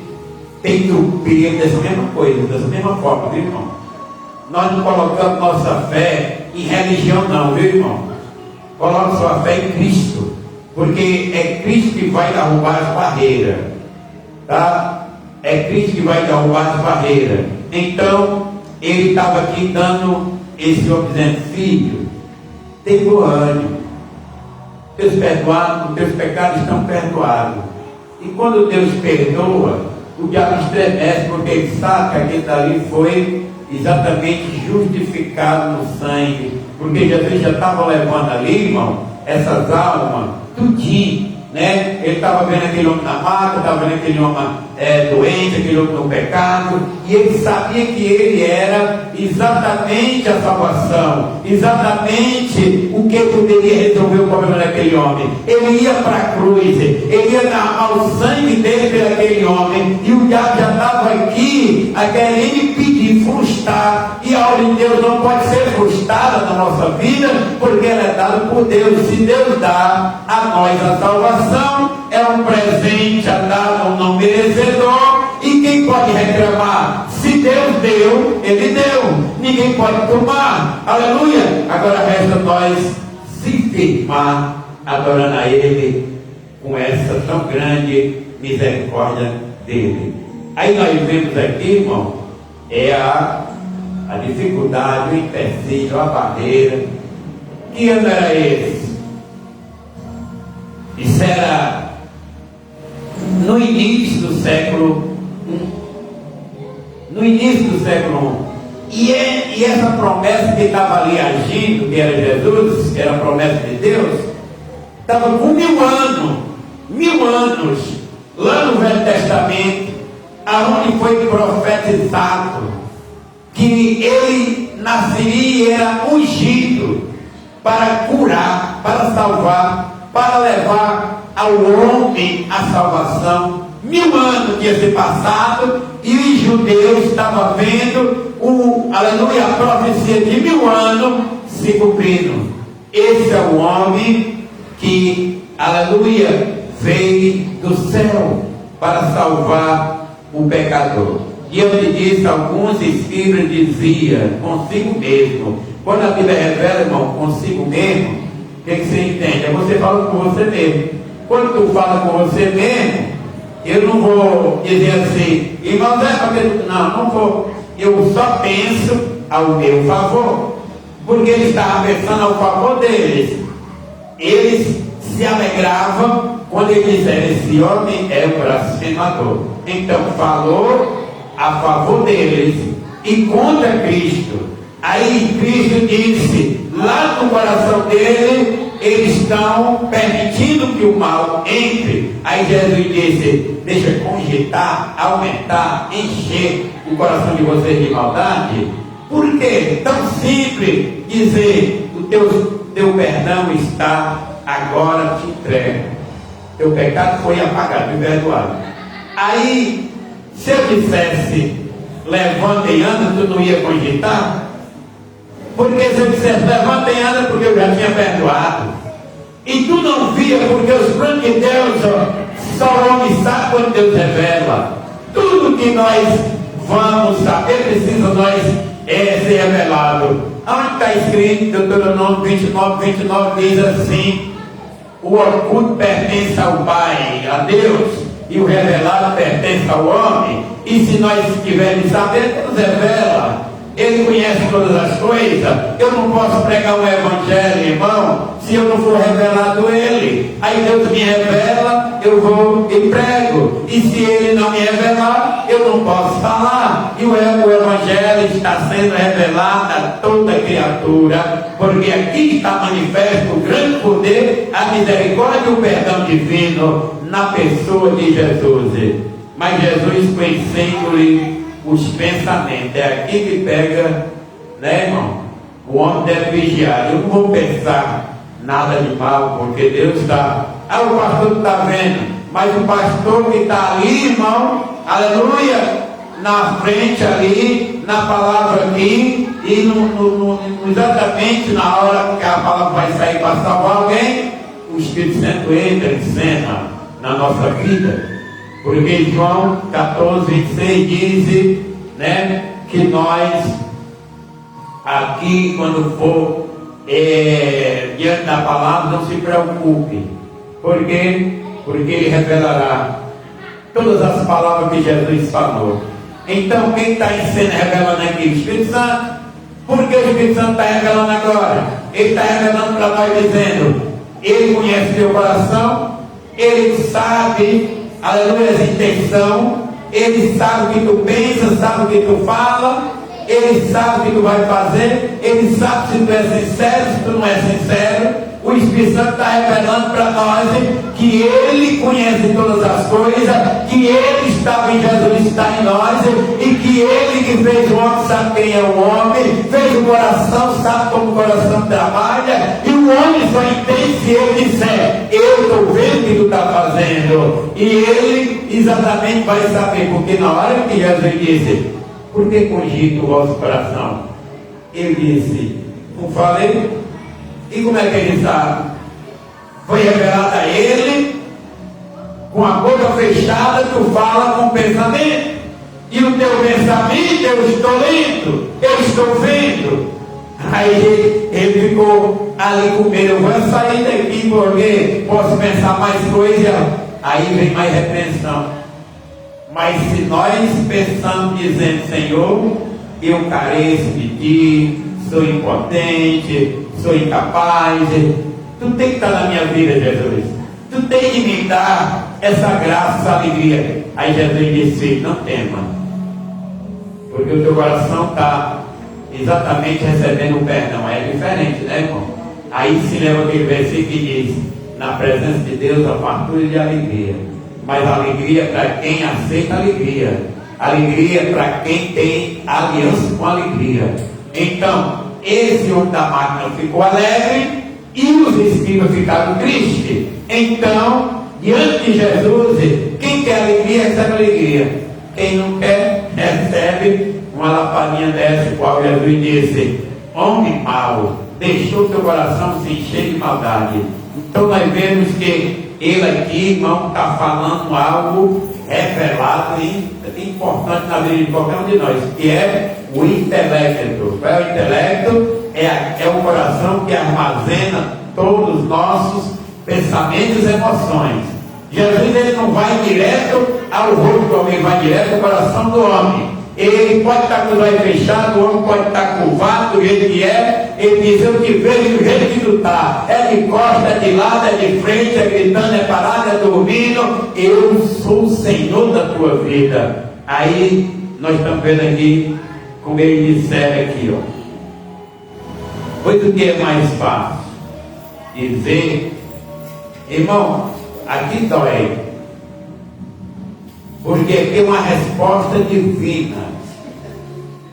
Speaker 1: tem trupeiro dessa mesma coisa, dessa mesma forma, viu, irmão? Nós não colocamos nossa fé em religião, não, viu, irmão? Coloque sua fé em Cristo, porque é Cristo que vai derrubar as barreiras, tá? É Cristo que vai derrubar as barreiras. Então, ele estava aqui dando esse homem dizendo: filho, tem bom ânimo, teus pecados estão perdoados. E quando Deus perdoa, o diabo estremece, porque ele sabe que aquele dali foi exatamente justificado no sangue, porque Jesus já estava levando ali, irmão, essas almas, tudinho, né? Ele estava vendo aquele homem na maca, estava vendo aquele homem doente, aquele homem no pecado, e ele sabia que ele era exatamente a salvação, exatamente o que poderia resolver o problema daquele homem. Ele ia para a cruz, ele ia derramar o sangue dele por aquele homem, e o diabo já estava aqui a querer impedir, frustrar, e a obra de Deus não pode ser frustrada na nossa vida, porque ela é dada por Deus. Se Deus dá a nós a salvação, é um presente dado ao não merecedor, e quem pode reclamar? Se Deus deu, Ele deu, ninguém pode tomar, aleluia. Agora resta nós se firmar, adorando a Ele com essa tão grande misericórdia dele. Aí nós vemos aqui, irmão, a dificuldade, o empecilho, a barreira. Que ano era esse? Isso era no início do século I. No início do século I. E essa promessa que estava ali agindo, que era Jesus, que era a promessa de Deus, estava com 1000 anos. 1000 anos. Lá no Velho Testamento, aonde foi profetizado que ele nasceria e era ungido para curar, para salvar, para levar ao homem a salvação. 1000 anos tinha se passado e os judeus estavam vendo aleluia, a profecia de 1000 anos se cumprindo. Esse é o homem que, aleluia, veio do céu para salvar o pecador. E eu te disse, alguns espíritos diziam consigo mesmo. Quando a Bíblia revela, irmão, consigo mesmo, o que você entende? É você falando com você mesmo. Quando tu fala com você mesmo, eu não vou dizer assim, irmãos, não vou. Eu só penso ao meu favor, porque ele estava pensando ao favor deles. Eles se alegravam quando ele disseram, esse homem é o blasfemador. Então falou a favor deles e contra Cristo. Aí Cristo disse, lá no coração dele, eles estão permitindo que o mal entre. Aí Jesus disse, deixa eu cogitar, aumentar, encher o coração de vocês de maldade. Por quê? Tão simples dizer, o teu perdão está, agora te entrego. Teu pecado foi apagado e perdoado. Aí, se eu dissesse, levanta e anda, tu não ia cogitar? Porque se eu dissesse, levanta e anda, porque eu já tinha perdoado. E tu não via, porque os planos de Deus, só o homem sabe quando Deus revela. Tudo que nós vamos saber, precisa nós ser revelado. Onde está escrito, Deuteronômio 29 diz assim, o oculto pertence ao Pai, a Deus, e o revelado pertence ao homem. E se nós estivermos sabendo, Deus revela. Ele conhece todas as coisas. Eu não posso pregar um evangelho, irmão, se eu não for revelado ele. Aí Deus me revela, eu vou e prego. E se ele não me revelar, eu não posso falar. E o evangelho está sendo revelado a toda criatura, porque aqui está manifesto o grande poder, a misericórdia e o perdão divino na pessoa de Jesus. Mas Jesus, conhecendo-lhe os pensamentos, é aqui que pega, né, irmão? O homem deve vigiar. Eu não vou pensar nada de mal, porque Deus está. O pastor está vendo, mas o pastor que está ali, irmão, aleluia, na frente ali, na palavra aqui, e exatamente na hora que a palavra vai sair para salvar alguém, o Espírito Santo entra em cena na nossa vida. Porque João 14:26 diz, né, que nós aqui, quando for diante da palavra, não se preocupe. Por quê? Porque ele revelará todas as palavras que Jesus falou. Então quem está em cena revelando aqui? O Espírito Santo. Por que o Espírito Santo está revelando agora? Ele está revelando para nós dizendo, ele conhece teu coração, ele sabe, aleluia, as intenções, ele sabe o que tu pensas, sabe o que tu fala, ele sabe o que tu vai fazer, ele sabe se tu é sincero, se tu não é sincero. O Espírito Santo está revelando para nós que ele conhece todas as coisas, que ele estava em Jesus, está em nós, e que ele que fez o homem sabe quem é o homem, fez o coração, sabe como o coração trabalha, e o homem só entende se ele disser, eu estou vendo o que tu está fazendo, e ele exatamente vai saber, porque na hora que Jesus disse, por que cogita o vosso coração? Ele disse, não falei? E como é que ele sabe? Foi revelado a ele, com a boca fechada, tu fala com o pensamento. E o teu pensamento, eu estou lendo, eu estou vendo. Aí ele ficou ali com medo, eu vou sair daqui porque posso pensar mais coisa. Aí vem mais repreensão. Mas se nós pensamos dizendo, Senhor, eu careço de ti, sou impotente, sou incapaz, tu tem que estar na minha vida, Jesus, tu tem que me dar essa graça, essa alegria. Aí Jesus disse, não tema, porque o teu coração está exatamente recebendo o perdão. É diferente, né, irmão? Aí se lembra aquele versículo que diz, na presença de Deus a fartura de alegria, mas alegria para quem aceita alegria, alegria para quem tem aliança com alegria. Então esse homem da máquina ficou alegre e os escribas ficaram tristes. Então, diante de Jesus, quem quer alegria, recebe alegria. Quem não quer, recebe uma lapadinha dessa, qual Jesus disse, homem mau, deixou teu coração se encher de maldade. Então nós vemos que ele aqui, irmão, está falando algo revelado e importante na vida de qualquer um de nós, que é o intelecto. Qual é o intelecto? É o coração que armazena todos os nossos pensamentos e emoções. Jesus, ele não vai direto ao rosto do homem, vai direto ao coração do homem. Ele pode estar com os olhos fechados, o homem pode estar curvado do jeito que é. Ele diz: eu te vejo do jeito que tu está. É de costa, é de lado, é de frente, é gritando, é parado, é dormindo. Eu sou o Senhor da tua vida. Aí nós estamos vendo aqui como ele disser aqui, ó. Pois o que é mais fácil? Dizer, irmão, aqui dói. Porque aqui é uma resposta divina,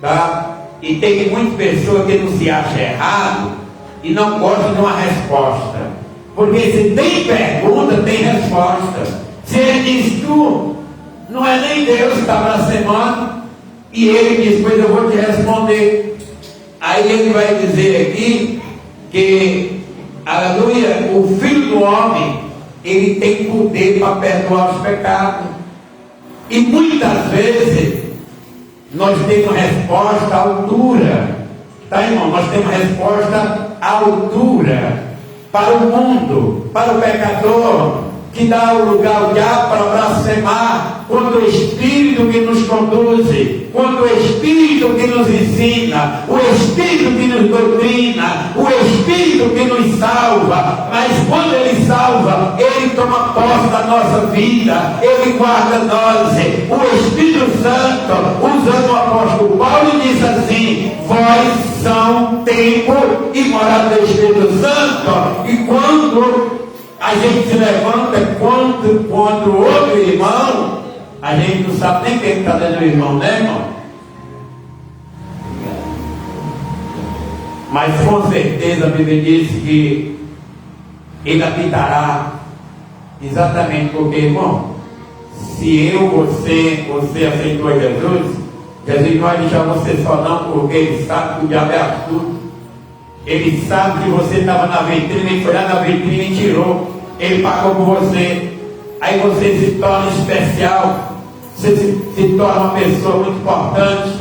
Speaker 1: tá? E tem muitas pessoas que não se acham errado e não gostam de uma resposta. Porque se tem pergunta, tem resposta. Se ele diz: tu não é nem Deus que está blasfemando, e ele diz: pois eu vou te responder. Aí ele vai dizer aqui que, aleluia, o Filho do Homem, ele tem poder para perdoar os pecados. E muitas vezes nós temos resposta à altura, tá, irmão? Nós temos resposta à altura para o mundo, para o pecador, que dá o lugar ao diabo para blasfemar contra o Espírito que nos conduz, contra o Espírito que nos ensina, o Espírito que nos doutrina, o Espírito que nos salva. Mas quando Ele salva, Ele toma posse da nossa vida, Ele guarda nós. O Espírito Santo, usando o apóstolo Paulo, diz assim: vós são templo e morada do Espírito Santo. E quando a gente se levanta contra o outro irmão, a gente não sabe nem quem está dentro do irmão, né, irmão? Mas com certeza a Bíblia diz que ele habitará, exatamente porque, irmão, se você aceitou a Jesus não vai deixar você só não, porque ele sabe que o diabo é astuto. Ele sabe que você estava na vitrine, ele foi lá na vitrine e tirou. Ele pagou por você. Aí você se torna especial. Você se torna uma pessoa muito importante.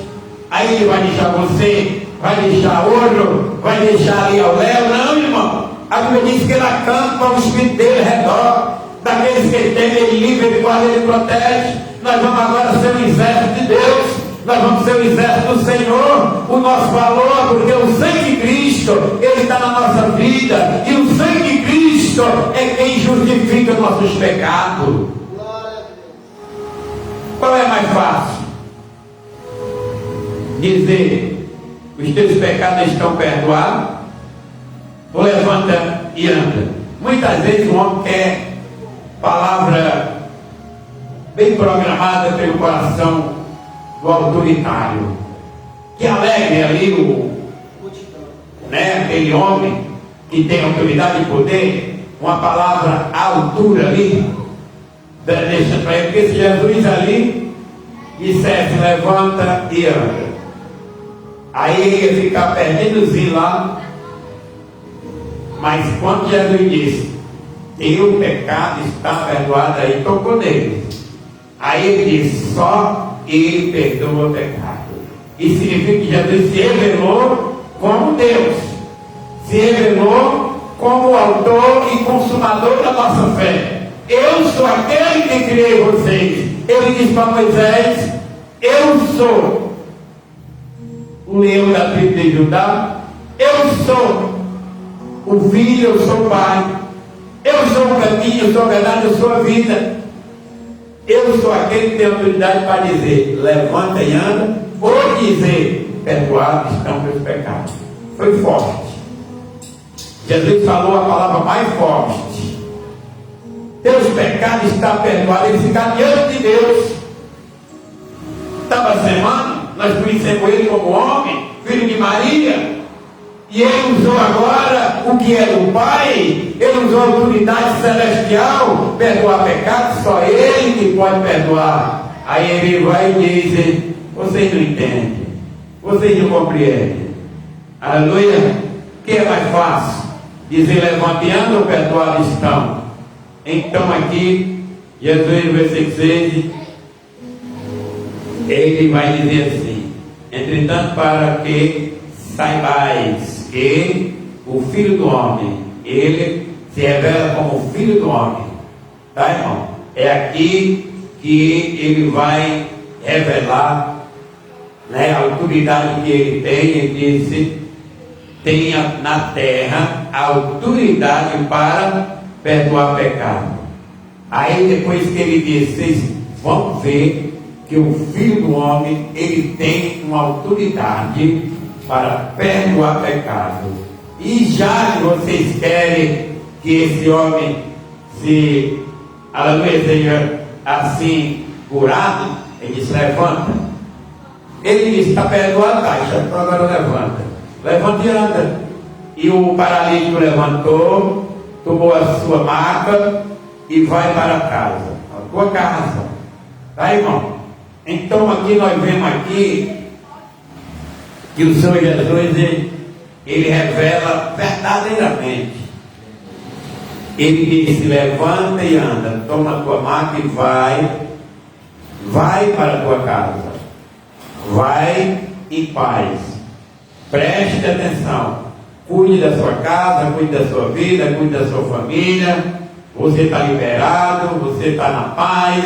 Speaker 1: Aí ele vai deixar você, vai deixar ouro, vai deixar ali ao léu. Não, irmão. A Bíblia diz que ele acampa o espírito dele ao redor. Daqueles que ele tem, ele livra, ele guarda, ele protege. Nós vamos agora ser o exército de Deus. Nós vamos ser o exército do Senhor. O nosso valor, porque o sangue de Cristo, ele está na nossa vida. E o sangue de Cristo é quem justifica nossos pecados. Qual é mais fácil? Dizer: os teus pecados estão perdoados? Ou levanta e anda? Muitas vezes o homem quer palavra bem programada pelo coração do autoritário, que alegre ali aquele homem que tem autoridade e poder, uma palavra à altura ali, deixa para ele, porque se Jesus ali dissesse: levanta e anda, aí ele ia ficar perdidozinho lá. Mas quando Jesus disse: teu pecado está perdoado, aí tocou nele. Aí ele disse: só Ele perdoa o pecado. Isso significa que Jesus se revelou como Deus, se revelou como o autor e consumador da nossa fé. Eu sou aquele que criei vocês. Ele diz para Moisés: eu sou o leão da tribo de Judá, eu sou o filho, eu sou o pai, eu sou o caminho, eu sou a verdade, eu sou a vida. Eu sou aquele que tem autoridade para dizer: levanta e anda, ou dizer: perdoados estão meus pecados. Foi forte. Jesus falou a palavra mais forte: teus pecados estão perdoados. Ele fica diante de Deus. Estava semana, nós conhecemos ele como homem, filho de Maria. E ele usou agora o que é do Pai, ele usou a autoridade celestial, perdoar pecados, só ele que pode perdoar. Aí ele vai e diz: vocês não entendem, vocês não compreendem. Aleluia. O que é mais fácil? Dizer: levante e anda, ou perdoar estão? Então aqui, Jesus no versículo 6, ele vai dizer assim: entretanto, para que saibais que o Filho do Homem, ele se revela como o Filho do Homem, tá, irmão? É aqui que ele vai revelar, né, a autoridade que ele tem. Ele disse: tenha na terra a autoridade para perdoar pecado. Aí depois que ele disse, vocês vão ver que o Filho do Homem, ele tem uma autoridade para perdoar pecado. E já que vocês querem que esse homem se, aleluia, seja assim curado, ele disse: levanta. Ele disse: está perdoado, tá, então agora levanta. Levanta e anda. E o paralítico levantou, tomou a sua maca e vai para casa, a tua casa. Tá, irmão? Então aqui nós vemos aqui que o Senhor Jesus, ele revela verdadeiramente. Ele disse: levanta e anda, toma a tua maca e vai para a tua casa, vai em paz. Preste atenção, cuide da sua casa, cuide da sua vida, cuide da sua família. Você está liberado, você está na paz.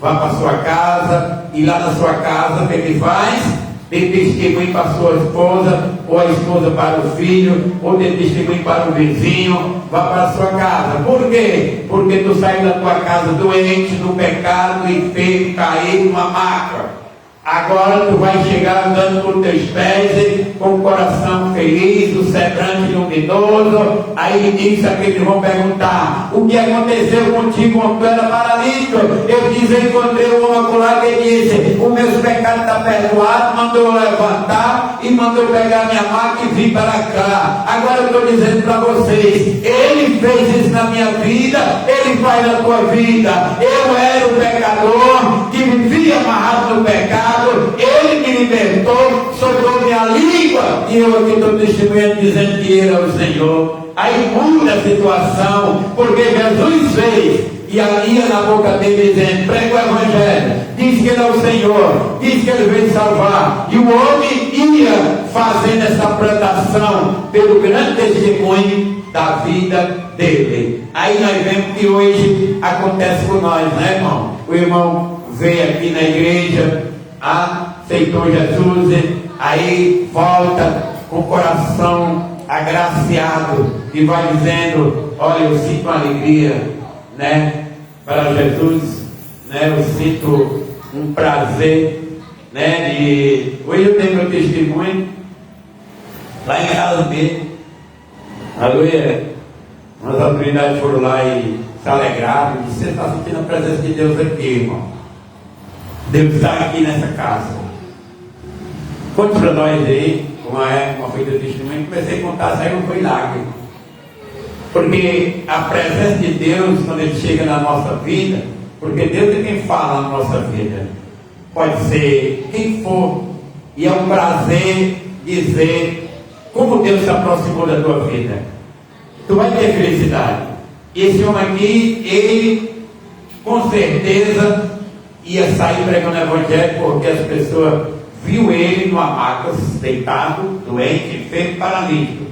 Speaker 1: Vá para a sua casa, e lá na sua casa o que ele faz? Dê testemunho para a sua esposa, ou a esposa para o filho, ou dê testemunho para o vizinho. Vá para a sua casa. Por quê? Porque tu saiu da tua casa doente, no pecado, enfermo, caído numa maca. Agora tu vai chegar andando por teus pés, com o coração feliz, o semblante luminoso. Aí diz que eles vão perguntar: o que aconteceu contigo quando tu era paralítico? Eu disse: eu encontrei um homem lá que disse: os meus pecados estão perdoados, mandou eu levantar e mandou pegar minha maca e vir para cá. Agora eu estou dizendo para vocês: ele fez isso na minha vida, ele faz na tua vida. Eu era o pecador que vivia amarrado no pecado. Ele me libertou, soltou minha língua, e eu aqui estou testemunhando dizendo que ele é o Senhor. Aí muda a situação, porque Jesus fez, e ali na boca dele dizendo: prega o Evangelho, diz que ele é o Senhor, diz que ele veio salvar. E o homem ia fazendo essa plantação pelo grande testemunho da vida dele. Aí nós vemos que hoje acontece com nós, né, irmão? O irmão veio aqui na igreja, aceitou Jesus, aí volta com o coração agraciado e vai dizendo: olha, eu sinto uma alegria, né, para Jesus, né, eu sinto um prazer, né, de... Hoje eu tenho meu testemunho lá em Alabê, aleluia. Umas autoridades foram lá e se alegraram e disseram: você está sentindo a presença de Deus aqui, irmão. Deus está aqui nessa casa. Conte para nós aí como foi teu testemunho. Comecei a contar, saiu não foi lágrima. Porque a presença de Deus, quando ele chega na nossa vida, porque Deus é quem fala na nossa vida, pode ser quem for, e é um prazer dizer como Deus se aproximou da tua vida. Tu vai ter felicidade. Esse homem aqui, ele com certeza ia sair pregando o Evangelho, porque as pessoas viu ele numa maca, deitado, doente, enfermo, paralítico.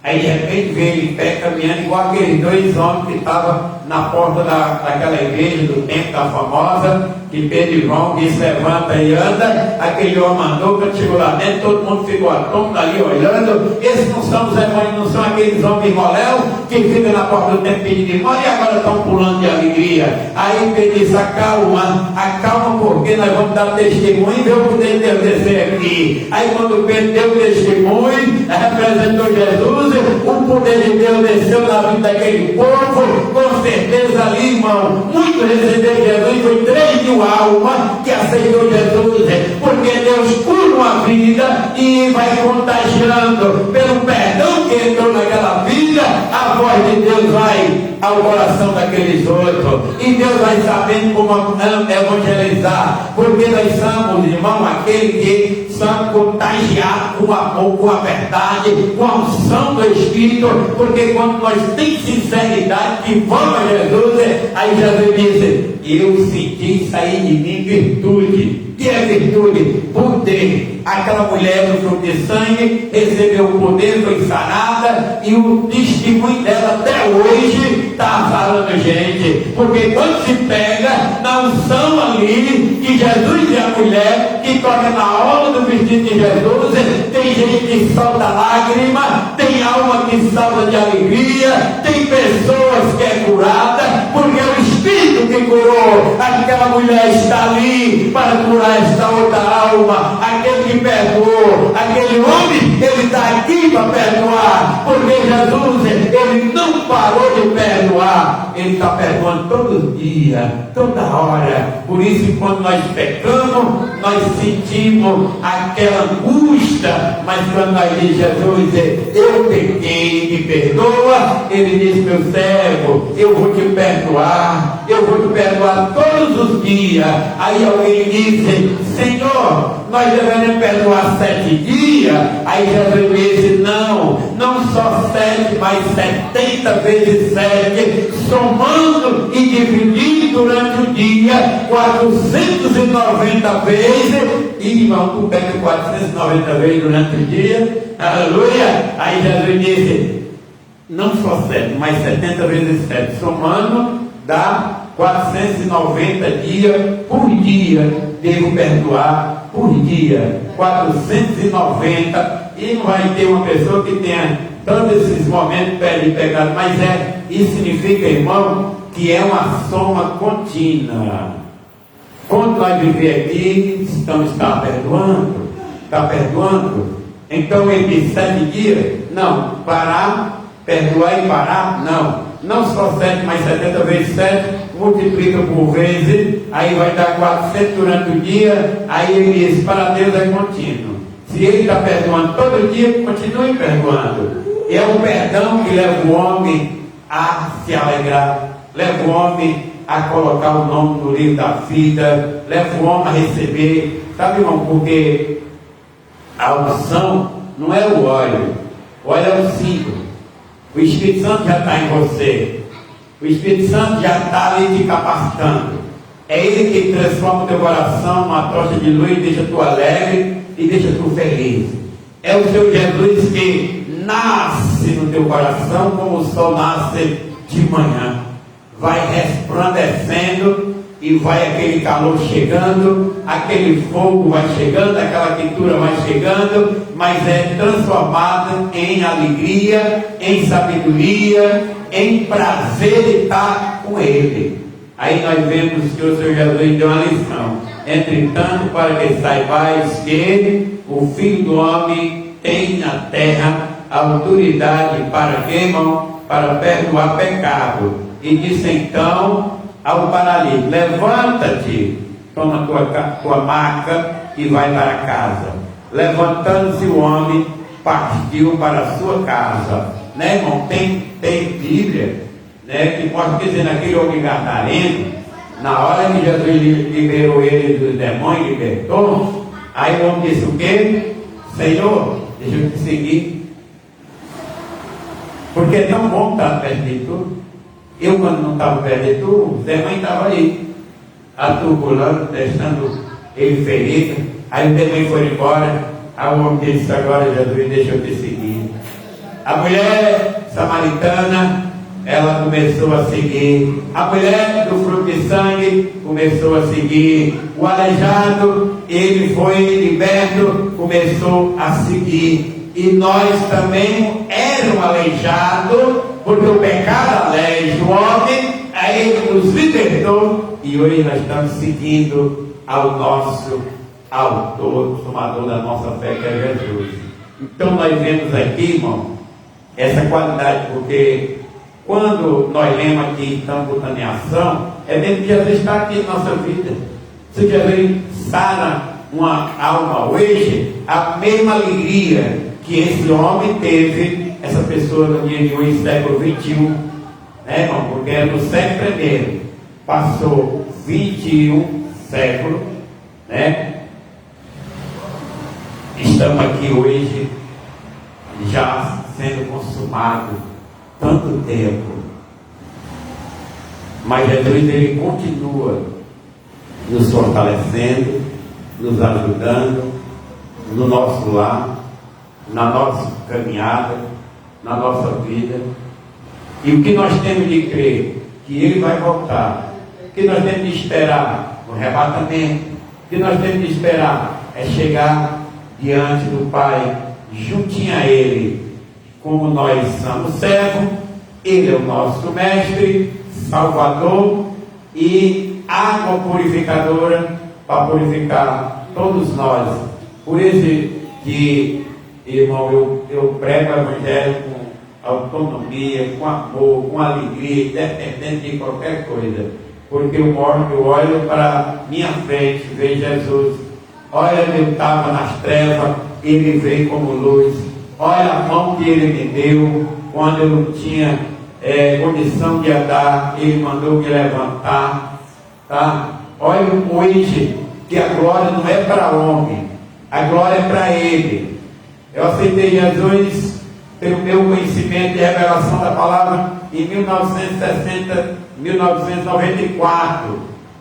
Speaker 1: Aí de repente vê ele em pé caminhando, igual aqueles dois homens que estavam na porta daquela igreja do tempo da famosa, que Pedro e João disse: levanta e anda. Aquele homem andou, quando chegou lá dentro, todo mundo ficou atônito ali olhando. Esses não são os irmãos, não são aqueles homens moléu que ficam na porta do tempo pedindo irmão e agora estão pulando de alegria. Aí Pedro disse: acalma, porque nós vamos dar testemunho e ver o poder de Deus descer aqui. Aí quando Pedro deu testemunho, representou Jesus, o poder de Deus desceu na vida daquele povo. Com certeza ali, irmão, muitos receberam Jesus, foi 3.000 almas que aceitou Jesus, porque Deus cura uma vida e vai contagiando pelo perdão que entrou naquela vida. A voz de Deus vai ao coração daqueles outros. E Deus vai sabendo como evangelizar, porque nós somos, irmão, aquele que são contagiados com o amor, com a verdade, com a unção do Espírito, porque quando nós temos sinceridade que vamos a Jesus, aí Jesus disse: eu senti sair de mim virtude. Que é virtude? Poder. Aquela mulher do fluxo de sangue recebeu o poder, foi sarada, e o testemunho dela até hoje está falando, gente, porque quando se pega na unção ali, que Jesus é a mulher que toca na orla do vestido de Jesus, tem gente que solta lágrima, tem alma que salta de alegria, tem pessoas que é curada, porque é o Espírito que curou. Aquela mulher está ali para curar esta outra alma. Aquele que perdoou, aquele homem, ele está aqui para perdoar, porque Jesus, ele não parou de perdoar, ele está perdoando todo dia, toda hora. Por isso, quando nós pecamos, nós sentimos aquela angústia, mas quando nós dizemos: Jesus, eu pequei, me perdoa, ele diz: meu servo, eu vou te perdoar, eu vou te perdoar todos os dias. Aí alguém disse: Senhor, nós devemos perdoar 7 dias. Aí Jesus disse: não só 7, mas 70 vezes 7, somando e dividindo durante o dia 490 vezes. E irmão, tu pega 490 vezes durante o dia, aleluia. Aí Jesus disse: não só 7, mas 70 vezes 7, somando dá 490 dias por dia. Devo perdoar por dia, 490. E não vai ter uma pessoa que tenha todos esses momentos de pecado, mas isso significa, irmão, que é uma soma contínua. Quando nós vivemos aqui, está perdoando, então ele diz 7 dias, não, parar, perdoar e parar, não só 7, mas 70 vezes 7, multiplica por vezes, aí vai dar 400 durante o dia. Aí ele diz: para Deus é contínuo. Se ele está perdoando todo dia, continue perdoando. E é o perdão que leva o homem a se alegrar, leva o homem a colocar o nome no livro da vida, leva o homem a receber, sabe, irmão, porque a unção não é o óleo é o símbolo. O Espírito Santo já está em você. O Espírito Santo já está ali te capacitando. É Ele que transforma o teu coração numa tocha de luz, deixa tu alegre e deixa tu feliz. É o Seu Jesus que nasce no teu coração como o sol nasce de manhã. Vai resplandecendo e vai aquele calor chegando, aquele fogo vai chegando, aquela quentura vai chegando, mas é transformado em alegria, em sabedoria, em prazer de estar com Ele. Aí nós vemos que o Senhor Jesus deu uma lição: entretanto, para que saibais que o Filho do Homem tem na terra autoridade para que, irmão? Para perdoar pecado. E disse então ao paralítico: levanta-te, toma tua maca e vai para casa. Levantando-se o homem, partiu para a sua casa. Né, irmão? Tem Bíblia, né, que pode dizer naquele homem gadareno, na hora que Jesus liberou ele dos demônios, libertou, aí o homem disse o quê? Senhor, deixa eu te seguir, porque é tão bom estar perto de tu. Eu, quando não estava perto de tu, o demônio estava aí, aturburando, deixando ele ferido. Aí o demônio foi embora. Aí o homem disse: agora Jesus, deixa eu te seguir. A mulher samaritana, ela começou a seguir. A mulher do fruto de sangue começou a seguir. O aleijado, ele foi liberto, começou a seguir. E nós também éramos aleijados, porque o pecado aleija o homem. Aí ele nos libertou e hoje nós estamos seguindo ao nosso autor, consumador da nossa fé, que é Jesus. Então nós vemos aqui, irmão, essa qualidade, porque quando nós lemos aqui, estamos botando em ação, é mesmo que Jesus está aqui na nossa vida. Se Jesus sara uma alma hoje, a mesma alegria que esse homem teve, essa pessoa no dia de hoje, século 21, né, irmão? Porque é no século I, passou 21 séculos, né? Estamos aqui hoje, já sendo consumado tanto tempo, mas Jesus, ele continua nos fortalecendo, nos ajudando no nosso lar, na nossa caminhada, na nossa vida. E o que nós temos de crer? Que ele vai voltar. O que nós temos de esperar? O arrebatamento. O que nós temos de esperar é chegar diante do Pai, juntinho a ele, como nós somos servos. Ele é o nosso mestre, salvador e água purificadora para purificar todos nós. Por isso que, irmão, eu prego o evangelho com autonomia, com amor, com alegria, independente de qualquer coisa, porque eu olho para minha frente, vejo Jesus. Olha, eu estava nas trevas, ele veio como luz. Olha a mão que ele me deu quando eu não tinha condição de andar, ele mandou me levantar, tá? Olha hoje que a glória não é para homem, a glória é para ele. Eu aceitei Jesus pelo meu conhecimento e revelação da palavra em 1994.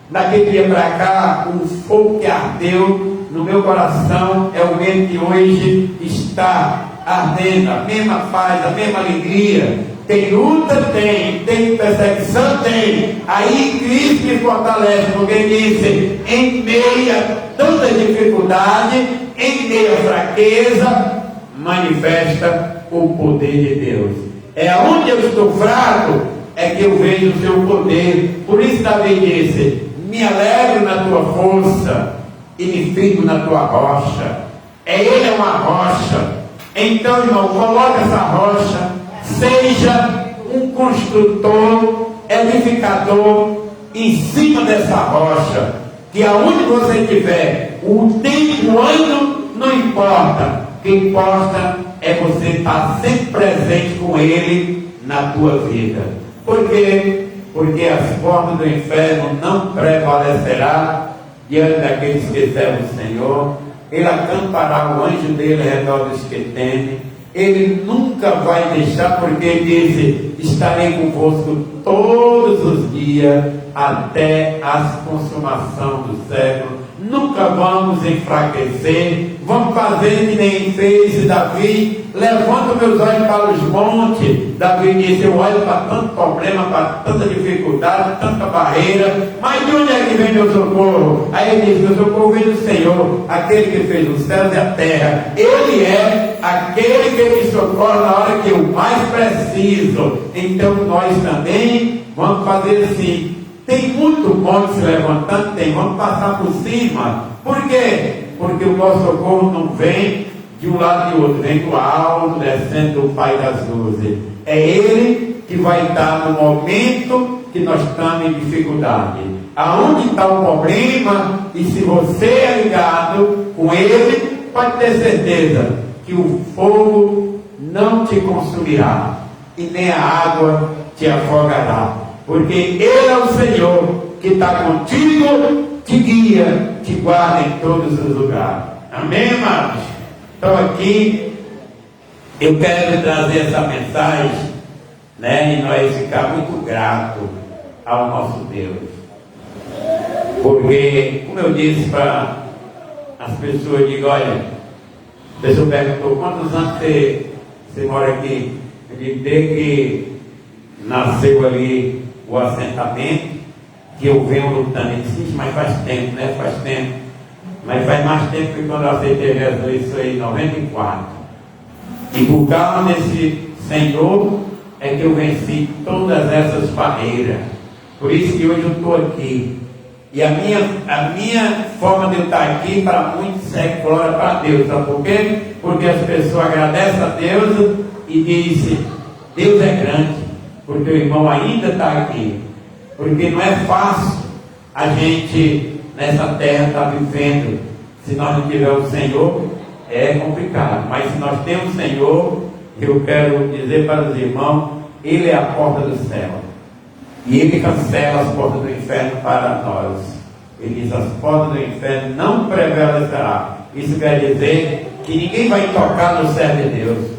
Speaker 1: Daquele dia para cá, o fogo que ardeu no meu coração é o mesmo que hoje está ardendo, a mesma paz, a mesma alegria. Tem luta? Tem perseguição? Tem. Aí Cristo me fortalece, porque ele disse: em meio a tanta dificuldade, em meio à fraqueza, manifesta o poder de Deus. É onde eu estou fraco, é que eu vejo o seu poder. Por isso Davi disse: me alegro na tua força e me firmo na tua rocha. Ele é uma rocha. Então, irmão, coloca essa rocha. Seja um construtor, edificador em cima dessa rocha, que aonde você estiver, o tempo, o ano, não importa. O que importa é você estar sempre presente com ele na tua vida. Por quê? Porque as portas do inferno não prevalecerá diante daqueles que servem o Senhor. Ele acampará o anjo dele ao redor dos que temem. Ele nunca vai deixar, porque ele disse: estarei convosco todos os dias até a consumação do século. Nunca vamos enfraquecer. Vamos fazer que nem fez Davi. Levanto meus olhos para os montes. Davi disse: eu olho para tanto problema, para tanta dificuldade, tanta barreira, mas de onde é que vem meu socorro? Aí ele diz: meu socorro vem do Senhor, aquele que fez os céus e a terra. Ele é aquele que me socorre na hora que eu mais preciso. Então nós também vamos fazer assim. Tem muito monte se levantando, vamos passar por cima. Por quê? Porque o nosso socorro não vem de um lado e do outro, vem do alto, descendo do Pai das luzes. É Ele que vai estar no momento que nós estamos em dificuldade. Aonde está o problema? E se você é ligado com Ele, pode ter certeza que o fogo não te consumirá e nem a água te afogará. Porque Ele é o Senhor que está contigo, te guia, te guarda em todos os lugares. Amém, amados? Então aqui eu quero trazer essa mensagem, né? E nós ficar muito gratos ao nosso Deus. Porque, como eu disse para as pessoas, eu digo: olha, a pessoa perguntou: quantos anos você mora aqui? Eu digo: desde que nasceu ali o assentamento, que eu venho lutando. Ele disse: mas faz tempo, né? Faz tempo. Mas faz mais tempo que quando eu aceitei Jesus, isso aí em 94. E por causa desse Senhor é que eu venci todas essas barreiras. Por isso que hoje eu estou aqui. E a minha forma de eu estar aqui, para muitos, é glória para Deus. Sabe por quê? Porque as pessoas agradecem a Deus e dizem: Deus é grande, porque o irmão ainda está aqui. Porque não é fácil a gente nessa terra estar vivendo. Se nós não tivermos o Senhor, é complicado. Mas se nós temos o Senhor, eu quero dizer para os irmãos: Ele é a porta do céu. E Ele cancela as portas do inferno para nós. Ele diz: as portas do inferno não prevalecerá. Isso quer dizer que ninguém vai tocar no servo de Deus.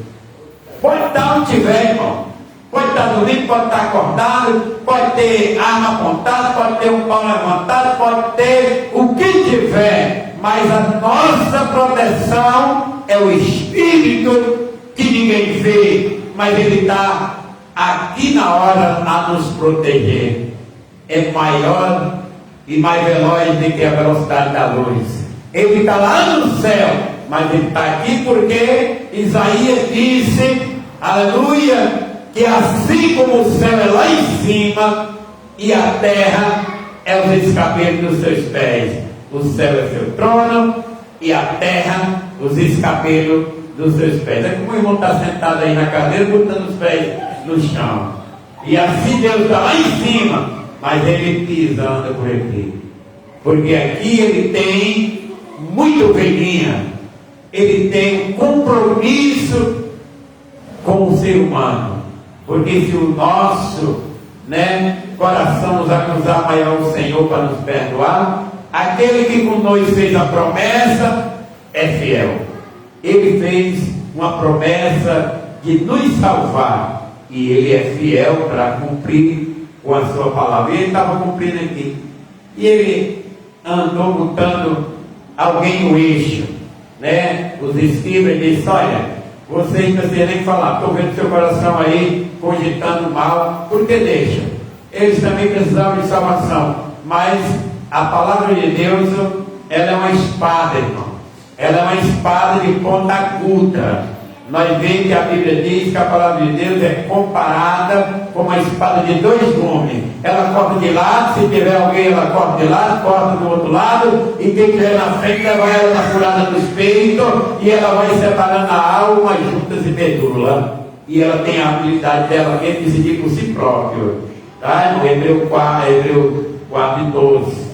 Speaker 1: Pode estar onde tiver, irmão. Pode estar dormindo, pode estar acordado, pode ter arma apontada, pode ter um pau levantado, pode ter o que tiver. Mas a nossa proteção é o Espírito que ninguém vê, mas Ele está aqui na hora a nos proteger. É maior e mais veloz do que a velocidade da luz. Ele está lá no céu, mas Ele está aqui porque Isaías disse, aleluia, que assim como o céu é lá em cima e a terra é os escabelos dos seus pés. O céu é seu trono e a terra os escabelos dos seus pés. É como o irmão está sentado aí na cadeira, botando os pés no chão. E assim Deus está lá em cima, mas Ele pisando por aqui. Porque aqui Ele tem muita ovelhinha. Ele tem um compromisso com o ser humano. Porque se o nosso coração nos acusar, maior o Senhor para nos perdoar. Aquele que conosco fez a promessa é fiel. Ele fez uma promessa de nos salvar. E Ele é fiel para cumprir com a sua palavra. E Ele estava cumprindo aqui. E Ele andou botando alguém no eixo. Os escribas disse: olha, vocês não precisam nem falar, estou vendo seu coração aí cogitando mal, porque deixa. Eles também precisavam de salvação, mas a palavra de Deus, ela é uma espada, irmão. Ela é uma espada de ponta aguda. Nós vemos que a Bíblia diz que a palavra de Deus é comparada com uma espada de 2 gumes. Ela corta de lado, se tiver alguém ela corta de lado, corta do outro lado, e quem estiver na frente leva ela na furada dos peitos, e ela vai separando a alma, juntas e medula. E ela tem a habilidade dela mesmo de decidir por si próprio. Tá? No Hebreu 4:12.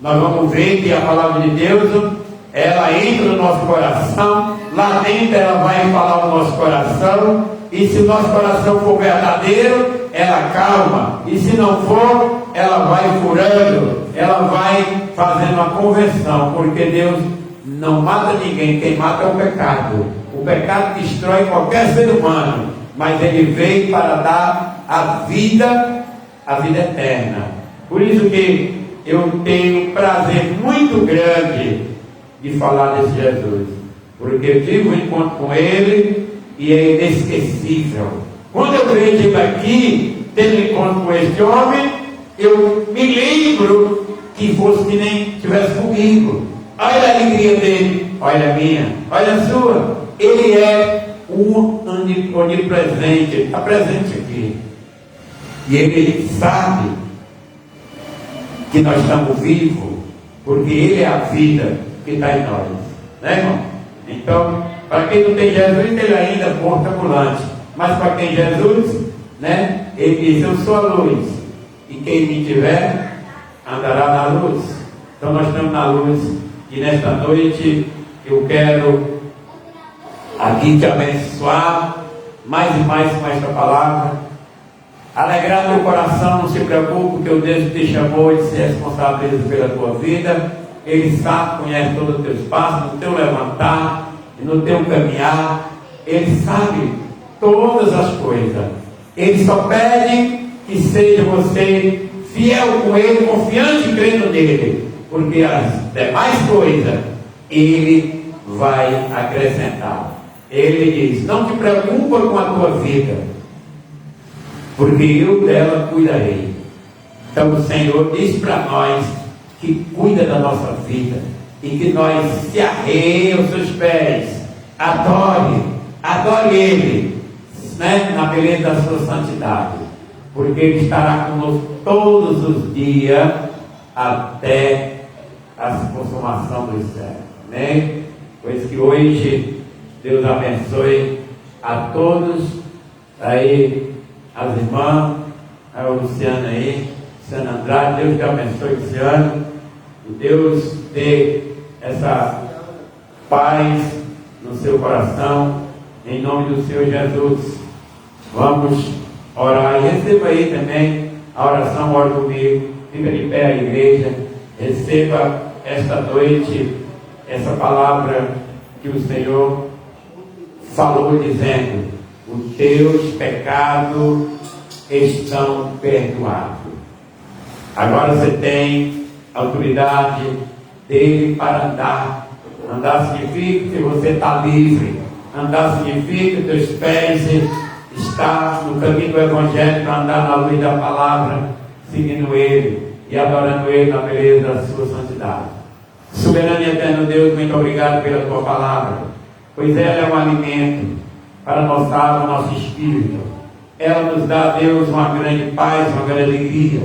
Speaker 1: Nós vamos ver que a palavra de Deus, ela entra no nosso coração, lá dentro ela vai falar o nosso coração, e se o nosso coração for verdadeiro, ela calma, e se não for, ela vai furando, ela vai fazendo uma conversão, porque Deus não mata ninguém, quem mata é o pecado. O pecado destrói qualquer ser humano, mas Ele veio para dar a vida eterna. Por isso que eu tenho um prazer muito grande de falar desse Jesus, porque eu tive um encontro com Ele e é inesquecível. Quando eu vejo Ele aqui, tendo um encontro com este homem, eu me lembro que fosse que nem estivesse comigo. Olha a alegria dele, olha a minha, olha a sua. Ele é o onipresente, está presente aqui. E Ele sabe que nós estamos vivos, porque Ele é a vida que está em nós, né, irmão? Então, para quem não tem Jesus, ele ainda é porta ambulante, mas para quem Jesus, Ele diz: eu sou a luz, e quem me tiver andará na luz. Então nós estamos na luz, e nesta noite eu quero aqui te abençoar mais e mais com esta palavra, alegrar teu coração. Não se preocupe, porque o Deus que te chamou e se responsabiliza pela tua vida. Ele sabe, conhece todos os teus passos, no teu levantar e no teu caminhar. Ele sabe todas as coisas. Ele só pede que seja você fiel com Ele, confiante e crendo nele, porque as demais coisas Ele vai acrescentar. Ele diz: não te preocupa com a tua vida, porque eu dela cuidarei. Então o Senhor diz para nós que cuida da nossa vida, e que nós se arreie aos seus pés, adore Ele, na beleza da sua santidade, porque Ele estará conosco todos os dias até a consumação dos séculos. Amém? Pois que hoje Deus abençoe a todos, aí as irmãs, a Luciana aí, Luciana Andrade. Deus te abençoe, Luciano. Deus dê essa paz no seu coração, em nome do Senhor Jesus. Vamos orar, e receba aí também
Speaker 2: a oração, ore comigo, fica de pé a igreja, receba esta noite essa palavra que o Senhor falou dizendo: os teus pecados estão perdoados. Agora você tem autoridade dele para andar. Andar significa que você está livre. Andar significa que teus pés estão no caminho do Evangelho para andar na luz da palavra, seguindo ele e adorando ele na beleza da sua santidade. Soberano e eterno Deus, muito obrigado pela tua palavra, pois ela é um alimento para nossa alma, nosso espírito. Ela nos dá, Deus, uma grande paz, uma grande alegria.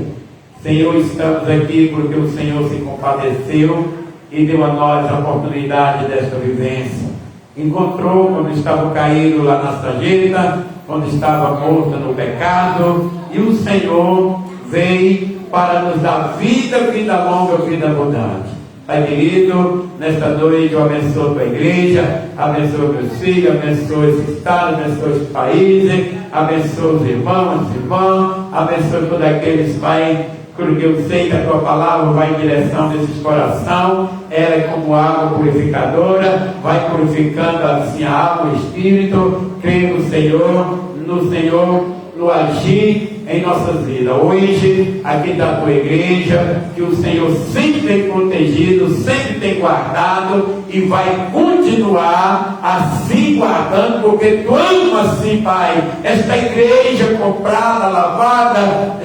Speaker 2: Senhor, estamos aqui porque o Senhor se compadeceu e deu a nós a oportunidade desta vivência. Encontrou quando estava caído lá na sarjeta, quando estava morto no pecado, e o Senhor veio para nos dar vida, vida longa, vida abundante. Pai querido, nesta noite eu abençoo a tua igreja, abençoo meus filhos, abençoo esse estado, abençoo esse país, abençoo os irmãos, as irmãs, abençoo todos aqueles, Pai, porque eu sei que a tua palavra vai em direção desses corações. Ela é como água purificadora, vai purificando assim a alma e o espírito. Creio no Senhor, no agir em nossas vidas. Hoje, aqui da tua igreja, que o Senhor sempre tem protegido, sempre tem guardado e vai continuar assim guardando, porque tu amas assim, Pai, esta igreja comprada, lavada,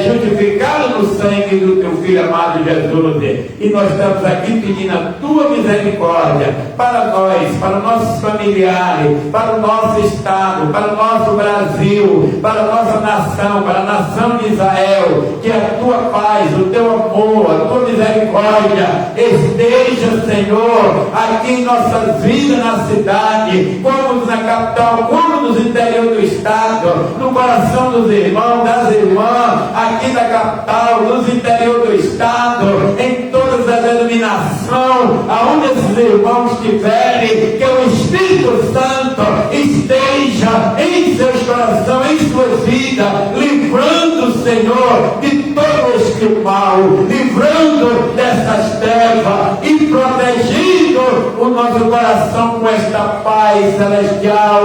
Speaker 2: justificada no sangue do teu Filho amado Jesus. E nós estamos aqui pedindo a tua misericórdia para nós, para nossos familiares, para o nosso estado, para o nosso Brasil, para a nossa nação, para a nação de Israel. Que a tua paz, o teu amor, a tua misericórdia esteja, Senhor, aqui em nossas vidas, na cidade, como na capital, como nos interior do estado, no coração dos irmãos, das irmãs, aqui da capital, nos interior do estado, em todas as denominações, aonde esses irmãos estiverem, que o Espírito Santo esteja em seus corações, em suas vidas, livrando, Senhor, de todo este mal, livrando dessas trevas e protegendo o nosso coração com esta paz celestial,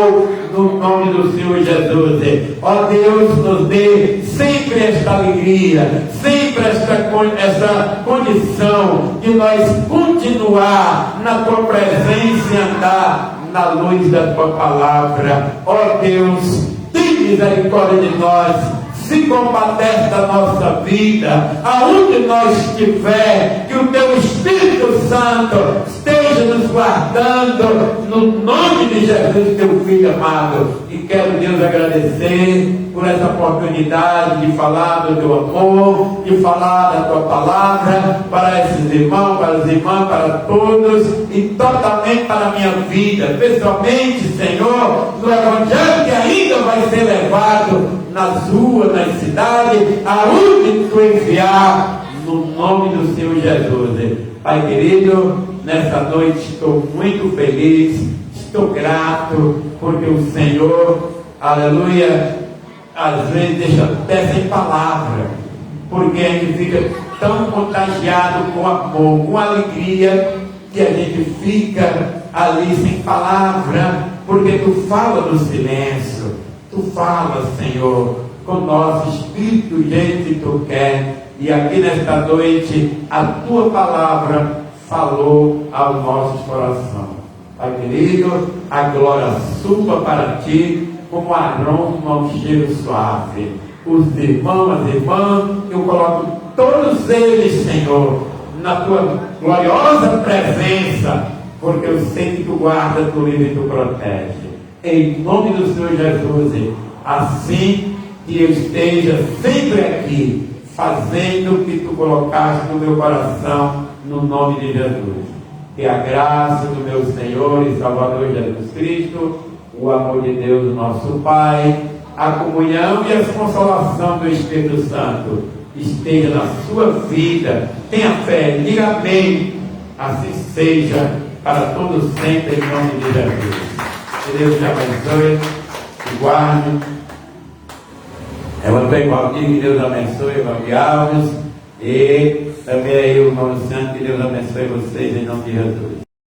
Speaker 2: no nome do Senhor Jesus. Ó Deus, nos dê sempre esta alegria, sempre esta condição de nós continuar na tua presença e andar na luz da tua palavra. Ó Deus, tem misericórdia de nós, se compadece da nossa vida, aonde nós estiver, que o teu Espírito Santo esteja nos guardando, no nome de Jesus, teu Filho amado. E quero, Deus, agradecer por essa oportunidade de falar do teu amor, de falar da tua palavra para esses irmãos, para as irmãs, para todos, e totalmente para a minha vida, pessoalmente, Senhor, no Evangelho que ainda vai ser levado nas ruas, nas cidades, aonde tu enviar, no nome do Senhor Jesus. Pai querido, nessa noite estou muito feliz, estou grato, porque o Senhor, aleluia, às vezes deixa até sem palavra, porque a gente fica tão contagiado com amor, com alegria, que a gente fica ali sem palavra, porque tu fala no silêncio, tu fala, Senhor, com o nosso espírito, do jeito que tu quer. E aqui nesta noite, a tua palavra falou aos nossos corações. Pai querido, a glória suba para ti, como aroma, um cheiro suave. Os irmãos, as irmãs, eu coloco todos eles, Senhor, na tua gloriosa presença, porque eu sei que tu guarda, tu livra e tu protege. Em nome do Senhor Jesus, assim que eu esteja sempre aqui, fazendo o que tu colocaste no meu coração, no nome de Jesus. Que a graça do meu Senhor e Salvador Jesus Cristo, o amor de Deus, nosso Pai, a comunhão e a consolação do Espírito Santo esteja na sua vida. Tenha fé, diga amém. Assim seja para todos sempre, em nome de Jesus. Que Deus te abençoe, te guarde.
Speaker 1: Levantou em Valdir, que Deus abençoe, Valdir Alves. E também aí o irmão Santo, que Deus abençoe vocês em nome de Jesus.